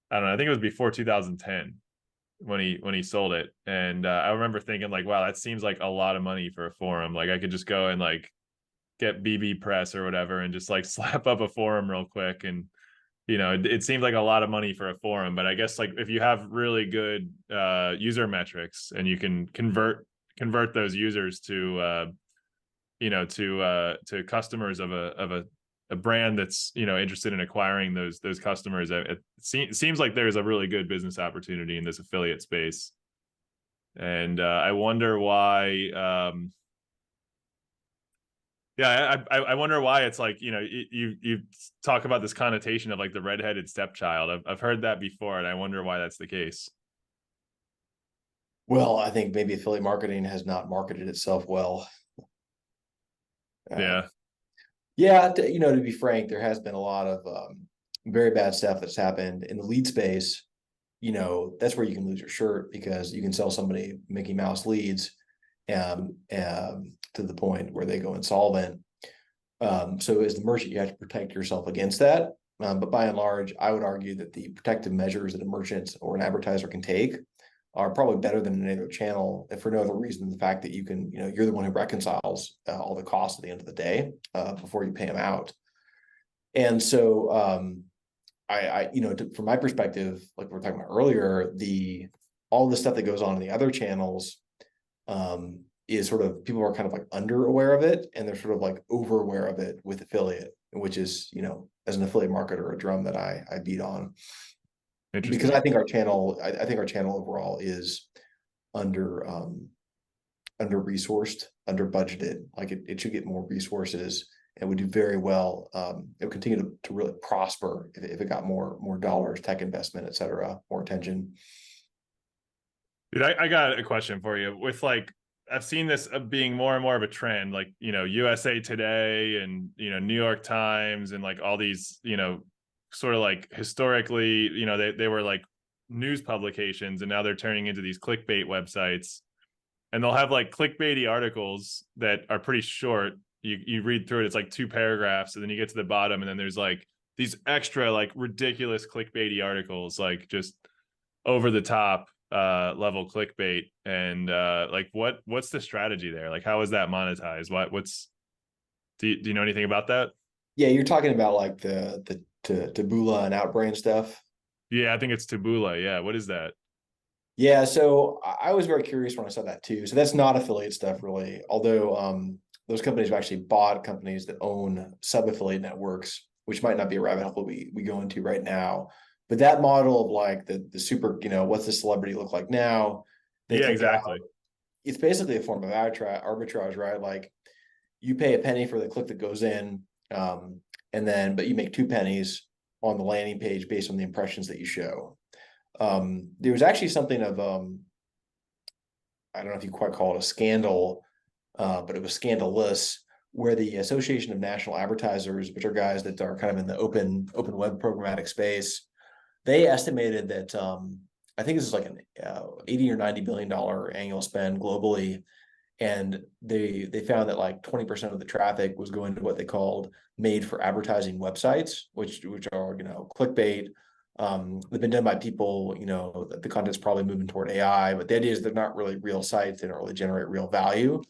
I don't know, I think it was before 2010 when he sold it. And I remember thinking like, wow, that seems like a lot of money for a forum. Like I could just go and like get BB Press or whatever and just like slap up a forum real quick. And, it seemed like a lot of money for a forum. But I guess like if you have really good user metrics, and you can convert those users to to customers of a brand that's interested in acquiring those customers, it seems like there's a really good business opportunity in this affiliate space. And I wonder why I wonder why it's like, you talk about this connotation of like the redheaded stepchild. I've heard that before, and I wonder why that's the case. Well, I think maybe affiliate marketing has not marketed itself well. Yeah. Yeah, to be frank, there has been a lot of very bad stuff that's happened in the lead space. That's where you can lose your shirt, because you can sell somebody Mickey Mouse leads to the point where they go insolvent. So as the merchant, you have to protect yourself against that. But by and large, I would argue that the protective measures that a merchant or an advertiser can take are probably better than any other channel, if for no other reason than the fact that you can, you're the one who reconciles all the costs at the end of the day before you pay them out. And so from my perspective, like we were talking about earlier, all the stuff that goes on in the other channels is sort of, people are kind of like under aware of it, and they're sort of like over aware of it with affiliate, which is, as an affiliate marketer, a drum that I beat on. Because I think our channel, overall is under resourced, under budgeted. Like it should get more resources, and would do very well. It would continue to really prosper if it got more dollars, tech investment, et cetera, more attention. Dude, I got a question for you. With like, I've seen this being more and more of a trend, like, USA Today and, New York Times, and like all these, sort of like historically, they were like news publications, and now they're turning into these clickbait websites. and they'll have like clickbaity articles that are pretty short. You read through it, it's like 2 paragraphs, and then you get to the bottom, and then there's like these extra like ridiculous clickbaity articles, like just over the top level clickbait. And like what's the strategy there? Like how is that monetized? What's do you know anything about that? Yeah, you're talking about like the Taboola and Outbrain stuff. Yeah, I think it's Taboola. Yeah, what is that? Yeah, so I was very curious when I saw that too. So that's not affiliate stuff really, although those companies have actually bought companies that own sub-affiliate networks, which might not be a rabbit hole we go into right now. But that model of like the super, what's the celebrity look like now? They Yeah, click out. exactly. It's basically a form of arbitrage, right? Like you pay a penny for the click that goes in, but you make 2 pennies on the landing page based on the impressions that you show. There was actually something of I don't know if you quite call it a scandal, but it was scandalous, where the Association of National Advertisers, which are guys that are kind of in the open web programmatic space, they estimated that I think this is like an $80 or $90 billion annual spend globally, and they found that like 20% of the traffic was going to what they called made for advertising websites, which are clickbait. They've been done by people, the content's probably moving toward AI, but the idea is they're not really real sites. They don't really generate real value,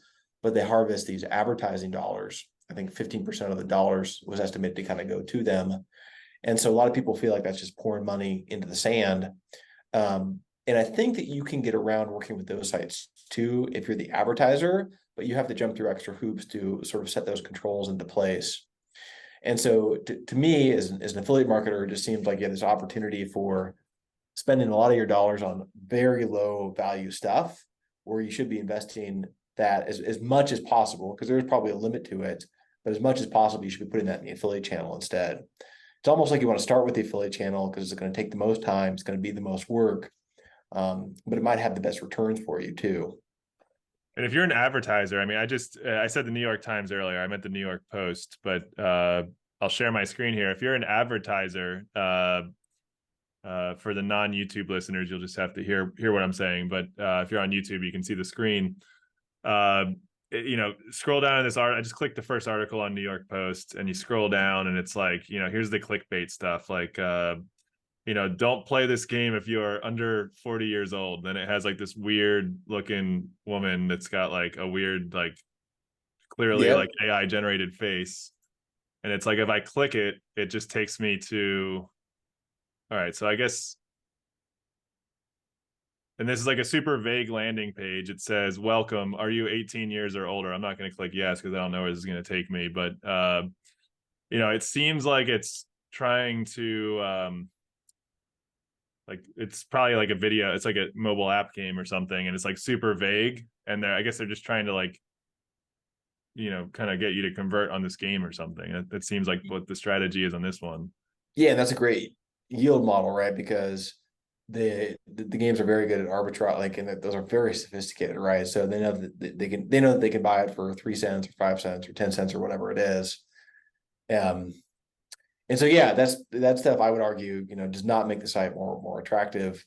but they harvest these advertising dollars. I think 15% of the dollars was estimated to kind of go to them. And so a lot of people feel like that's just pouring money into the sand. And I think that you can get around working with those sites too if you're the advertiser, but you have to jump through extra hoops to sort of set those controls into place. And so to me, as an affiliate marketer, it just seems like you have this opportunity for spending a lot of your dollars on very low value stuff, where you should be investing that as much as possible, because there's probably a limit to it, but as much as possible, you should be putting that in the affiliate channel instead. It's almost like you want to start with the affiliate channel because it's going to take the most time, it's going to be the most work, but it might have the best returns for you too. And if you're an advertiser, I mean, I said the New York Times earlier, I meant the New York Post, but I'll share my screen here. If you're an advertiser, for the non-YouTube listeners, you'll just have to hear what I'm saying. But if you're on YouTube, you can see the screen. Scroll down in this art. I just clicked the first article on New York Post, and you scroll down, and it's like, here's the clickbait stuff, like don't play this game if you're under 40 years old. Then it has like this weird looking woman that's got like a weird, like clearly Yep. like AI generated face. And it's like, if I click it, it just takes me to, all right, so I guess, and this is like a super vague landing page. It says, welcome, are you 18 years or older? I'm not going to click yes, because I don't know where this is going to take me. But, it seems like it's trying to, like it's probably like a video, it's like a mobile app game or something, and it's like super vague, and I guess they're just trying to like kind of get you to convert on this game or something. That seems like what the strategy is on this one. Yeah, that's a great yield model, right? Because the games are very good at arbitrage, like, and those are very sophisticated, right? So they know that they can buy it for 3 cents or 5 cents or 10 cents or whatever it is. And so yeah, that stuff I would argue, does not make the site more attractive.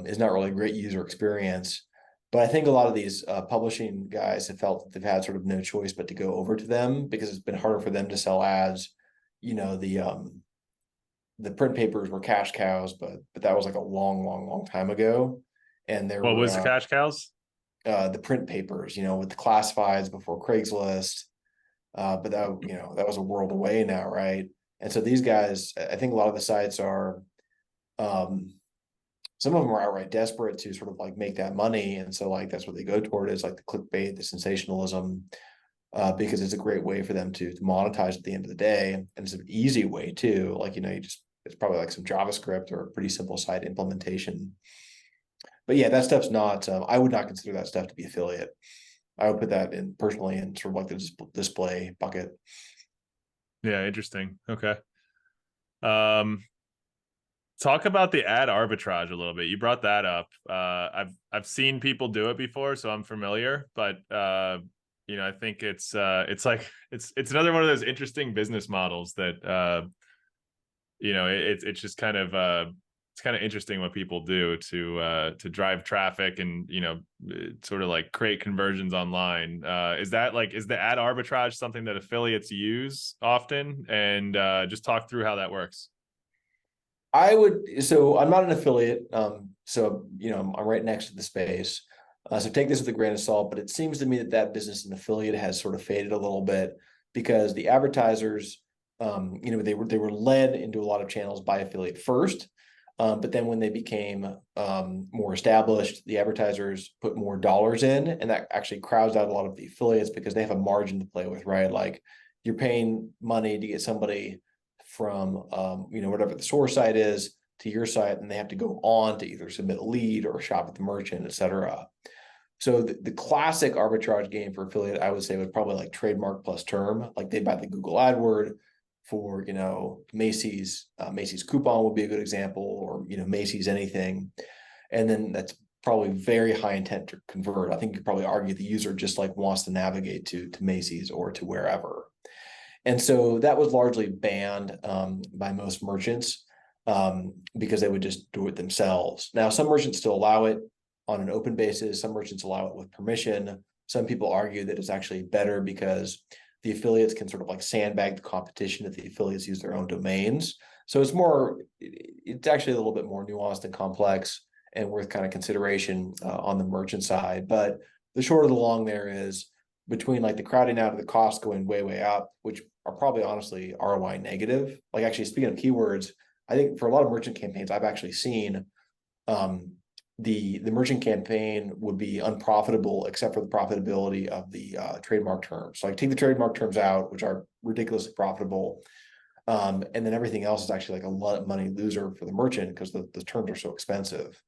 Is not really a great user experience. But I think a lot of these publishing guys have felt that they've had sort of no choice but to go over to them, because it's been harder for them to sell ads. The print papers were cash cows, but that was like a long time ago. And there What were was cash cows? the print papers, with the classifieds before Craigslist. But that was a world away now, right? And so these guys, I think a lot of the sites are, some of them are outright desperate to sort of like make that money. And so like, that's what they go toward, is like the clickbait, the sensationalism, because it's a great way for them to monetize at the end of the day. And it's an easy way too. Like, it's probably like some JavaScript or a pretty simple site implementation. But yeah, that stuff's not, I would not consider that stuff to be affiliate. I would put that in personally in sort of like the display bucket. Yeah, interesting. Okay. Talk about the ad arbitrage a little bit. You brought that up. I've seen people do it before, so I'm familiar. But I think it's like it's another one of those interesting business models that it's just kind of it's it's kind of interesting what people do to drive traffic and, you know, sort of like create conversions online. Is the ad arbitrage something that affiliates use often? And just talk through how that works. So I'm not an affiliate. So, you know, I'm right next to the space. So take this with a grain of salt, but it seems to me that business and affiliate has sort of faded a little bit because the advertisers, you know, they were led into a lot of channels by affiliate first. But then when they became more established, the advertisers put more dollars in, and that actually crowds out a lot of the affiliates because they have a margin to play with, right? Like you're paying money to get somebody from, you know, whatever the source site is to your site, and they have to go on to either submit a lead or shop at the merchant, et cetera. So the classic arbitrage game for affiliate, I would say, was probably like trademark plus term. Like they buy the Google AdWord for, you know, Macy's. Macy's coupon would be a good example, or, you know, Macy's anything. And then that's probably very high intent to convert. I think you could probably argue the user just like wants to navigate to Macy's or to wherever. And so that was largely banned by most merchants because they would just do it themselves. Now, some merchants still allow it on an open basis. Some merchants allow it with permission. Some people argue that it's actually better because the affiliates can sort of like sandbag the competition if the affiliates use their own domains. So it's actually a little bit more nuanced and complex and worth kind of consideration on the merchant side. But the short of the long there is between like the crowding out of the costs going way, way up, which are probably honestly ROI negative. Like actually speaking of keywords, I think for a lot of merchant campaigns, I've actually seen the merchant campaign would be unprofitable except for the profitability of the trademark terms. So like take the trademark terms out, which are ridiculously profitable. And then everything else is actually like a lot of money loser for the merchant because the terms are so expensive.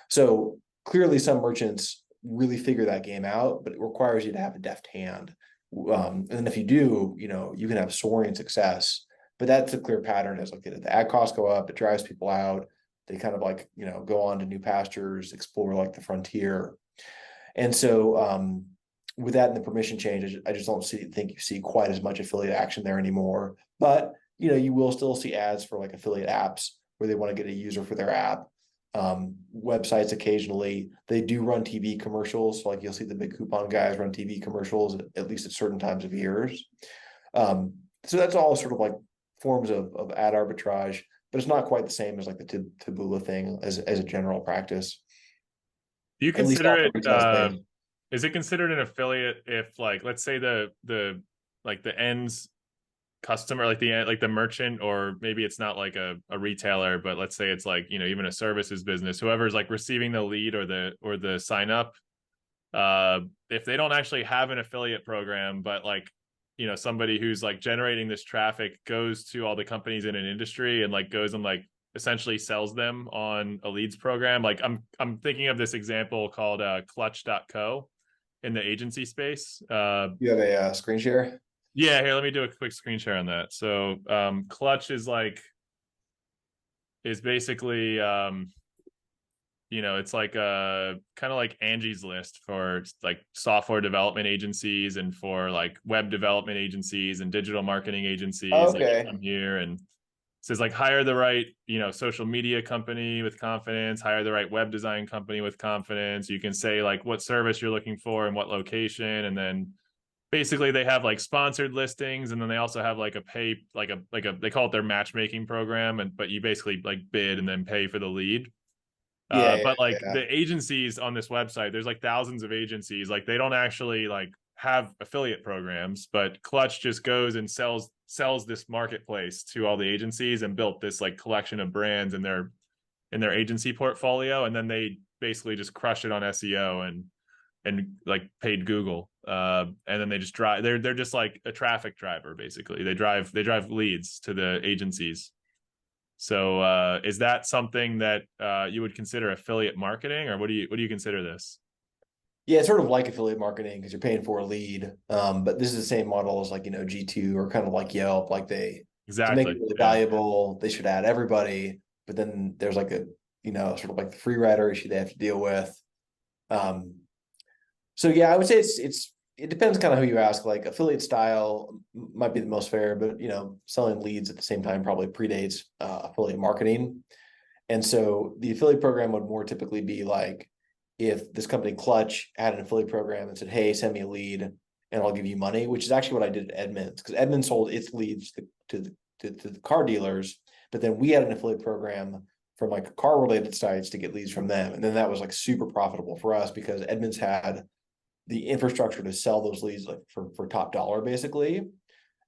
So clearly some merchants really figure that game out, but it requires you to have a deft hand. And if you do, you know, you can have soaring success, but that's a clear pattern as like the ad costs go up, it drives people out. They kind of like, you know, go on to new pastures, explore like the frontier. And so with that and the permission change, I just don't think you see quite as much affiliate action there anymore. But, you know, you will still see ads for like affiliate apps where they want to get a user for their app. Websites occasionally, they do run TV commercials. So like you'll see the big coupon guys run TV commercials at least at certain times of years. So that's all sort of like forms of ad arbitrage, but it's not quite the same as like the taboola thing as a general practice. Do you At least consider not for it, retail space. is it considered an affiliate if like, let's say the ends customer, like the merchant, or maybe it's not like a retailer, but let's say it's like, you know, even a services business, whoever's like receiving the lead or the sign up, if they don't actually have an affiliate program, but like, you know, somebody who's like generating this traffic goes to all the companies in an industry and like goes and like essentially sells them on a leads program. Like I'm thinking of this example called clutch.co in the agency space. You have a screen share? Yeah, here, let me do a quick screen share on that. So Clutch is basically you know, it's like a kind of like Angie's List for like software development agencies and for like web development agencies and digital marketing agencies. Okay. Like, come here and says like hire the right, you know, social media company with confidence, hire the right web design company with confidence. You can say like what service you're looking for and what location, and then basically they have like sponsored listings, and then they also have like a pay, like a they call it their matchmaking program, and but you basically like bid and then pay for the lead. But like Yeah. the agencies on this website, there's like thousands of agencies, like they don't actually like have affiliate programs, but Clutch just goes and sells this marketplace to all the agencies and built this like collection of brands in their agency portfolio, and then they basically just crush it on SEO and like paid Google, and then they just drive. They're just like a traffic driver basically. They drive leads to the agencies. So is that something that you would consider affiliate marketing, or what do you consider this? Yeah, it's sort of like affiliate marketing because you're paying for a lead. But this is the same model as like, you know, G2 or kind of like Yelp. Like to make it Exactly. really Yeah. valuable, they should add everybody. But then there's like you know, sort of like the free rider issue they have to deal with. So yeah, I would say it depends kind of who you ask. Like affiliate style might be the most fair, but you know, selling leads at the same time probably predates affiliate marketing. And so the affiliate program would more typically be like if this company Clutch had an affiliate program and said, hey, send me a lead and I'll give you money, which is actually what I did at Edmunds, because Edmunds sold its leads to the car dealers, but then we had an affiliate program from like car related sites to get leads from them. And then that was like super profitable for us because Edmunds had the infrastructure to sell those leads like for top dollar basically.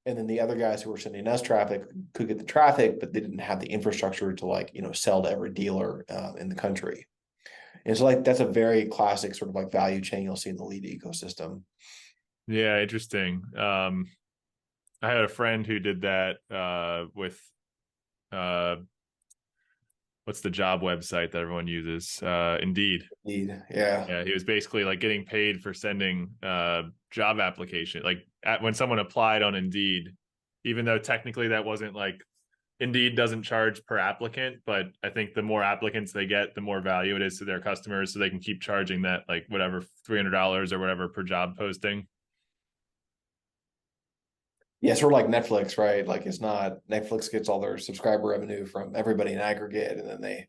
And then the other guys who were sending us traffic could get the traffic, but they didn't have the infrastructure to like, sell to every dealer in the country. And so like, that's a very classic sort of like value chain you'll see in the lead ecosystem. Yeah, interesting. I had a friend who did that with what's the job website that everyone uses? Indeed. Indeed. Yeah. Yeah, he was basically like getting paid for sending job application. Like when someone applied on Indeed, even though technically that wasn't like Indeed doesn't charge per applicant, but I think the more applicants they get, the more value it is to their customers, so they can keep charging that like whatever $300 or whatever per job posting. Yeah, sort of like Netflix, right? Like it's not Netflix gets all their subscriber revenue from everybody in aggregate, and then they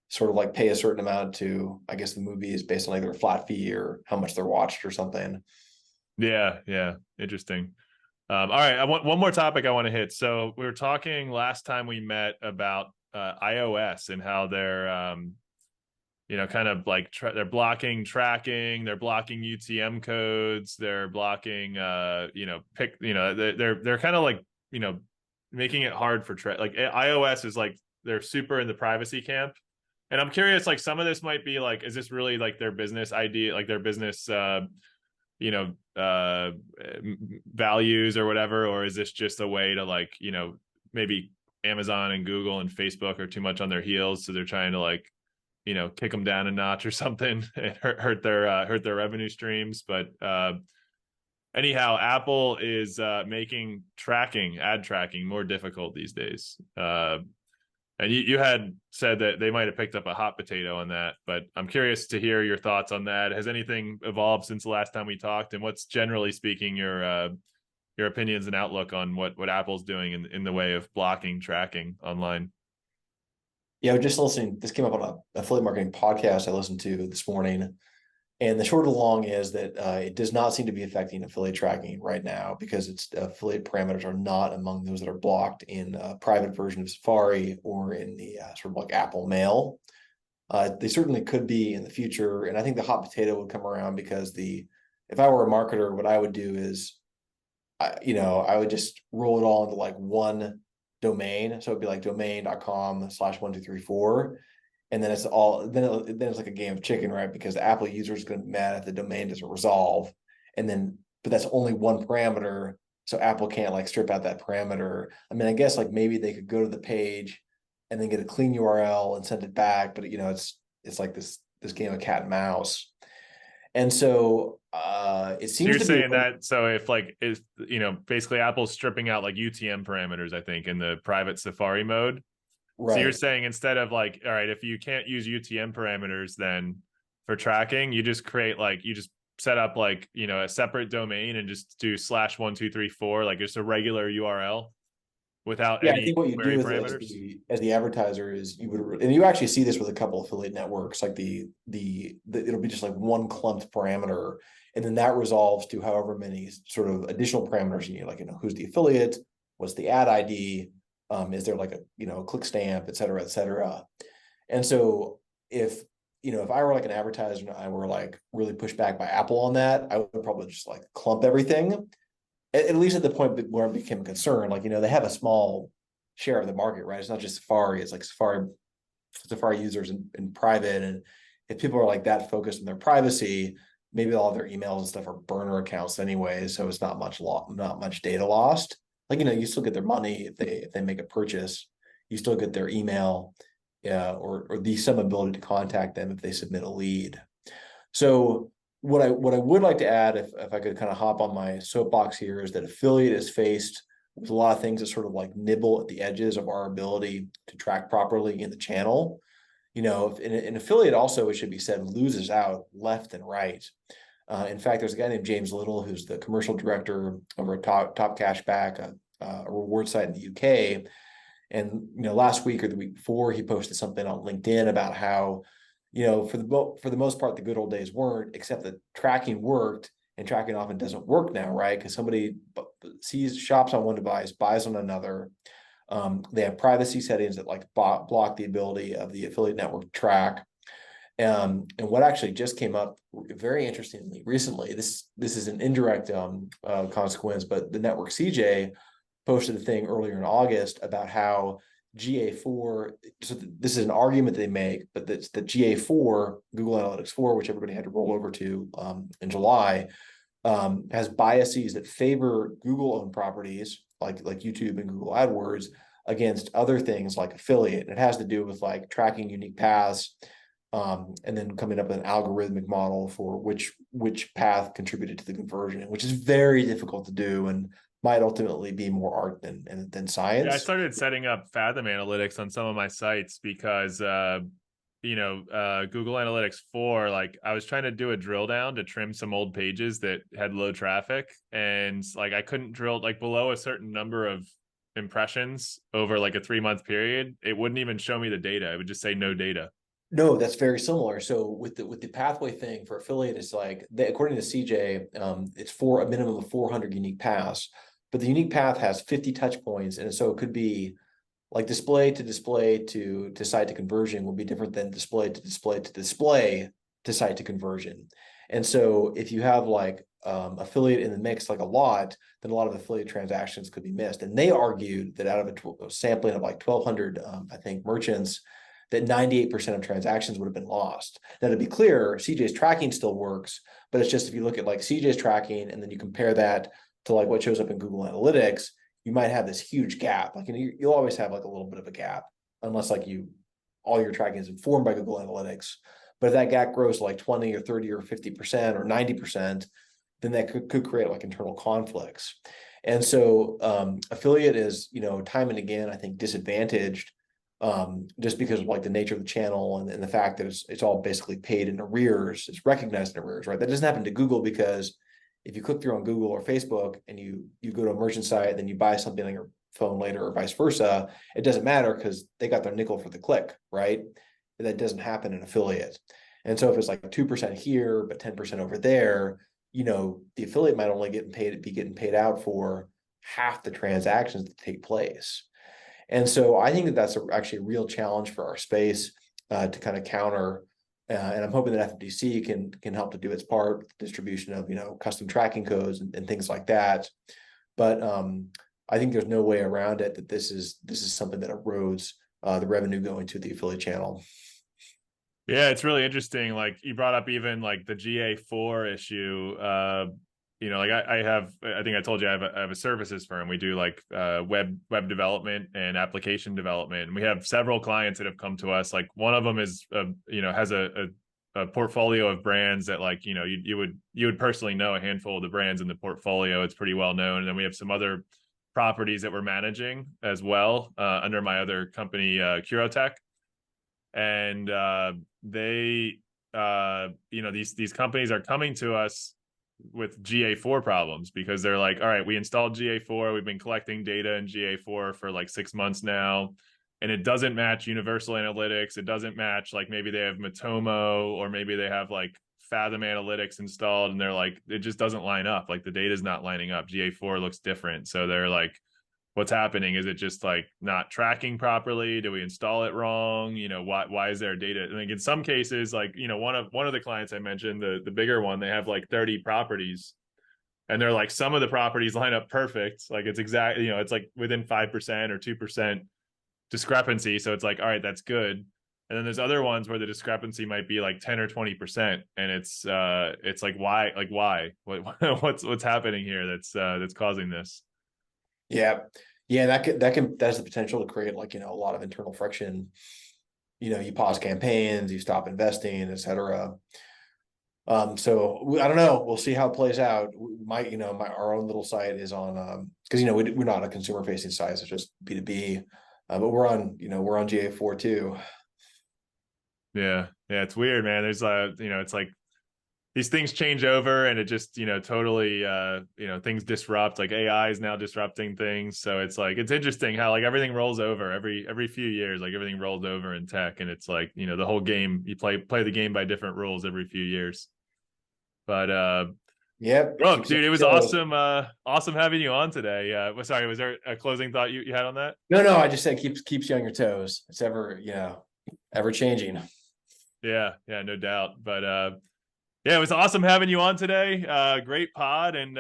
sort of like pay a certain amount to, I guess the movie is based on like their flat fee or how much they're watched or something. Yeah, interesting. All right, I want one more topic I want to hit. So we were talking last time we met about iOS and how they're kind of like they're blocking tracking, they're blocking UTM codes, they're blocking they're kind of like making it hard for like iOS is like they're super in the privacy camp. And I'm curious, like some of this might be like, is this really like their business idea, like their business values or whatever, or is this just a way to like maybe Amazon and Google and Facebook are too much on their heels, so they're trying to like kick them down a notch or something and hurt their revenue streams. But anyhow, Apple is making ad tracking more difficult these days. And you had said that they might have picked up a hot potato on that, but I'm curious to hear your thoughts on that. Has anything evolved since the last time we talked? And what's generally speaking your opinions and outlook on what Apple's doing in the way of blocking tracking online? Yeah, I was just listening. This came up on a affiliate marketing podcast I listened to this morning. And the short of the long is that it does not seem to be affecting affiliate tracking right now because its affiliate parameters are not among those that are blocked in a private version of Safari or in the sort of like Apple Mail. They certainly could be in the future. And I think the hot potato would come around because if I were a marketer, what I would do is, I would just roll it all into like one domain. So it'd be like domain.com/1234. And then it's like a game of chicken, right? Because the Apple user is going to be mad if the domain doesn't resolve. But that's only one parameter. So Apple can't like strip out that parameter. I mean, I guess like maybe they could go to the page and then get a clean URL and send it back. But it's like this game of cat and mouse. And so it seems You're to saying be that, so if like is basically Apple's stripping out like UTM parameters, I think, in the private Safari mode. So you're right. saying instead of like, all right, if you can't use UTM parameters, then for tracking, you just set up like, a separate domain and just do /1234, like just a regular URL without Yeah, I any think what you query do parameters. as the advertiser is and you actually see this with a couple of affiliate networks, like it'll be just like one clumped parameter, and then that resolves to however many sort of additional parameters you need, like who's the affiliate, what's the ad ID, is there like a click stamp, et cetera, et cetera. And so if I were like an advertiser and I were like really pushed back by Apple on that, I would probably just like clump everything. At least at the point where it became a concern, like, they have a small share of the market, right? It's not just Safari, it's like Safari users in private. And if people are like that focused on their privacy, maybe all of their emails and stuff are burner accounts anyway. So it's not much data lost. Like, you still get their money if they make a purchase, you still get their email, or some ability to contact them if they submit a lead. So what I would like to add, if I could kind of hop on my soapbox here, is that affiliate is faced with a lot of things that sort of like nibble at the edges of our ability to track properly in the channel. If an affiliate also, it should be said, loses out left and right. In fact, there's a guy named James Little, who's the commercial director over at Top Cashback, a reward site in the UK. And, last week or the week before, he posted something on LinkedIn about how, for the most part, the good old days weren't, except that tracking worked, and tracking often doesn't work now, right? Because somebody shops on one device, buys on another. They have privacy settings that like block the ability of the affiliate network to track. And what actually just came up very interestingly recently, this is an indirect consequence, but the network CJ posted a thing earlier in August about how GA4, so this is an argument they make, but that's the GA4, Google Analytics 4, which everybody had to roll over to in July, has biases that favor Google-owned properties like YouTube and Google AdWords against other things like affiliate. It has to do with like tracking unique paths, and then coming up with an algorithmic model for which path contributed to the conversion, which is very difficult to do and might ultimately be more art than science. Yeah, I started setting up Fathom Analytics on some of my sites because Google Analytics 4, like I was trying to do a drill down to trim some old pages that had low traffic, and like I couldn't drill like below a certain number of impressions over like a 3-month period. It wouldn't even show me the data. It would just say no data. No, that's very similar. So with the pathway thing for affiliate, it's like according to CJ, it's for a minimum of 400 unique paths, but the unique path has 50 touch points, and so it could be like display to site to conversion will be different than display to site to conversion. And so if you have like affiliate in the mix like a lot, then a lot of affiliate transactions could be missed. And they argued that out of a sampling of like 1,200, I think, merchants, that 98% of transactions would have been lost. Now, to be clear, CJ's tracking still works, but it's just if you look at like CJ's tracking and then you compare that to like what shows up in Google Analytics, you might have this huge gap. Like, you'll always have like a little bit of a gap, unless like all your tracking is informed by Google Analytics. But if that gap grows to like 20 or 30 or 50% or 90%, then that could create like internal conflicts. And so affiliate is, time and again, I think disadvantaged just because of like the nature of the channel and the fact that it's all basically paid in arrears. It's recognized in arrears, right? That doesn't happen to Google, because if you click through on Google or Facebook and you go to a merchant site and then you buy something on your phone later or vice versa, it doesn't matter because they got their nickel for the click, right? That doesn't happen in affiliate. And so if it's like 2% here, but 10% over there, the affiliate might only be getting paid out for half the transactions that take place. And so I think that that's actually a real challenge for our space to kind of counter. And I'm hoping that FMTC can help to do its part with the distribution of custom tracking codes and things like that. But I think there's no way around it that this is something that erodes the revenue going to the affiliate channel. Yeah, it's really interesting. Like you brought up even like the GA4 issue. Like I think I told you I have a services firm. We do like web development and application development. And we have several clients that have come to us. Like one of them is has a portfolio of brands that like you would personally know a handful of the brands in the portfolio. It's pretty well known. And then we have some other properties that we're managing as well under my other company, Curotech. And they these companies are coming to us with GA4 problems because they're like, all right, we installed GA4, we've been collecting data in GA4 for like 6 months now, and it doesn't match Universal Analytics. It doesn't match, like maybe they have Matomo or maybe they have like Fathom Analytics installed, and they're like, it just doesn't line up. Like the data is not lining up. GA4 looks different. So they're like, what's happening? Is it just like not tracking properly? Do we install it wrong? Why is there data? And like in some cases, like, one of the clients I mentioned, the bigger one, they have like 30 properties, and they're like, some of the properties line up perfect. Like it's exactly, it's like within 5% or 2% discrepancy. So it's like, all right, that's good. And then there's other ones where the discrepancy might be like 10 or 20%. And it's like, why, what's happening here? That's causing this. Yeah. That's the potential to create like, a lot of internal friction. You pause campaigns, you stop investing, et cetera. So I don't know. We'll see how it plays out. Our own little site is on, because, we're not a consumer facing site. It's just B2B, but we're on GA4 too. Yeah. It's weird, man. There's it's like these things change over, and it just, totally, things disrupt. Like AI is now disrupting things. So it's like, it's interesting how like everything rolls over every few years, like everything rolls over in tech. And it's like, the whole game, you play the game by different rules every few years. But Yep. Brooke, dude, it was awesome. Awesome having you on today. Sorry, was there a closing thought you had on that? No, I just said keeps you on your toes. It's ever changing. Yeah, no doubt. But yeah, it was awesome having you on today. Great pod, and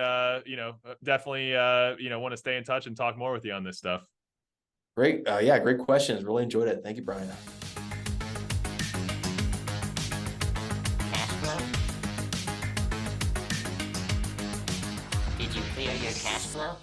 definitely want to stay in touch and talk more with you on this stuff. Great. Great questions. Really enjoyed it. Thank you, Brian. Cash flow? Did you clear your cash flow?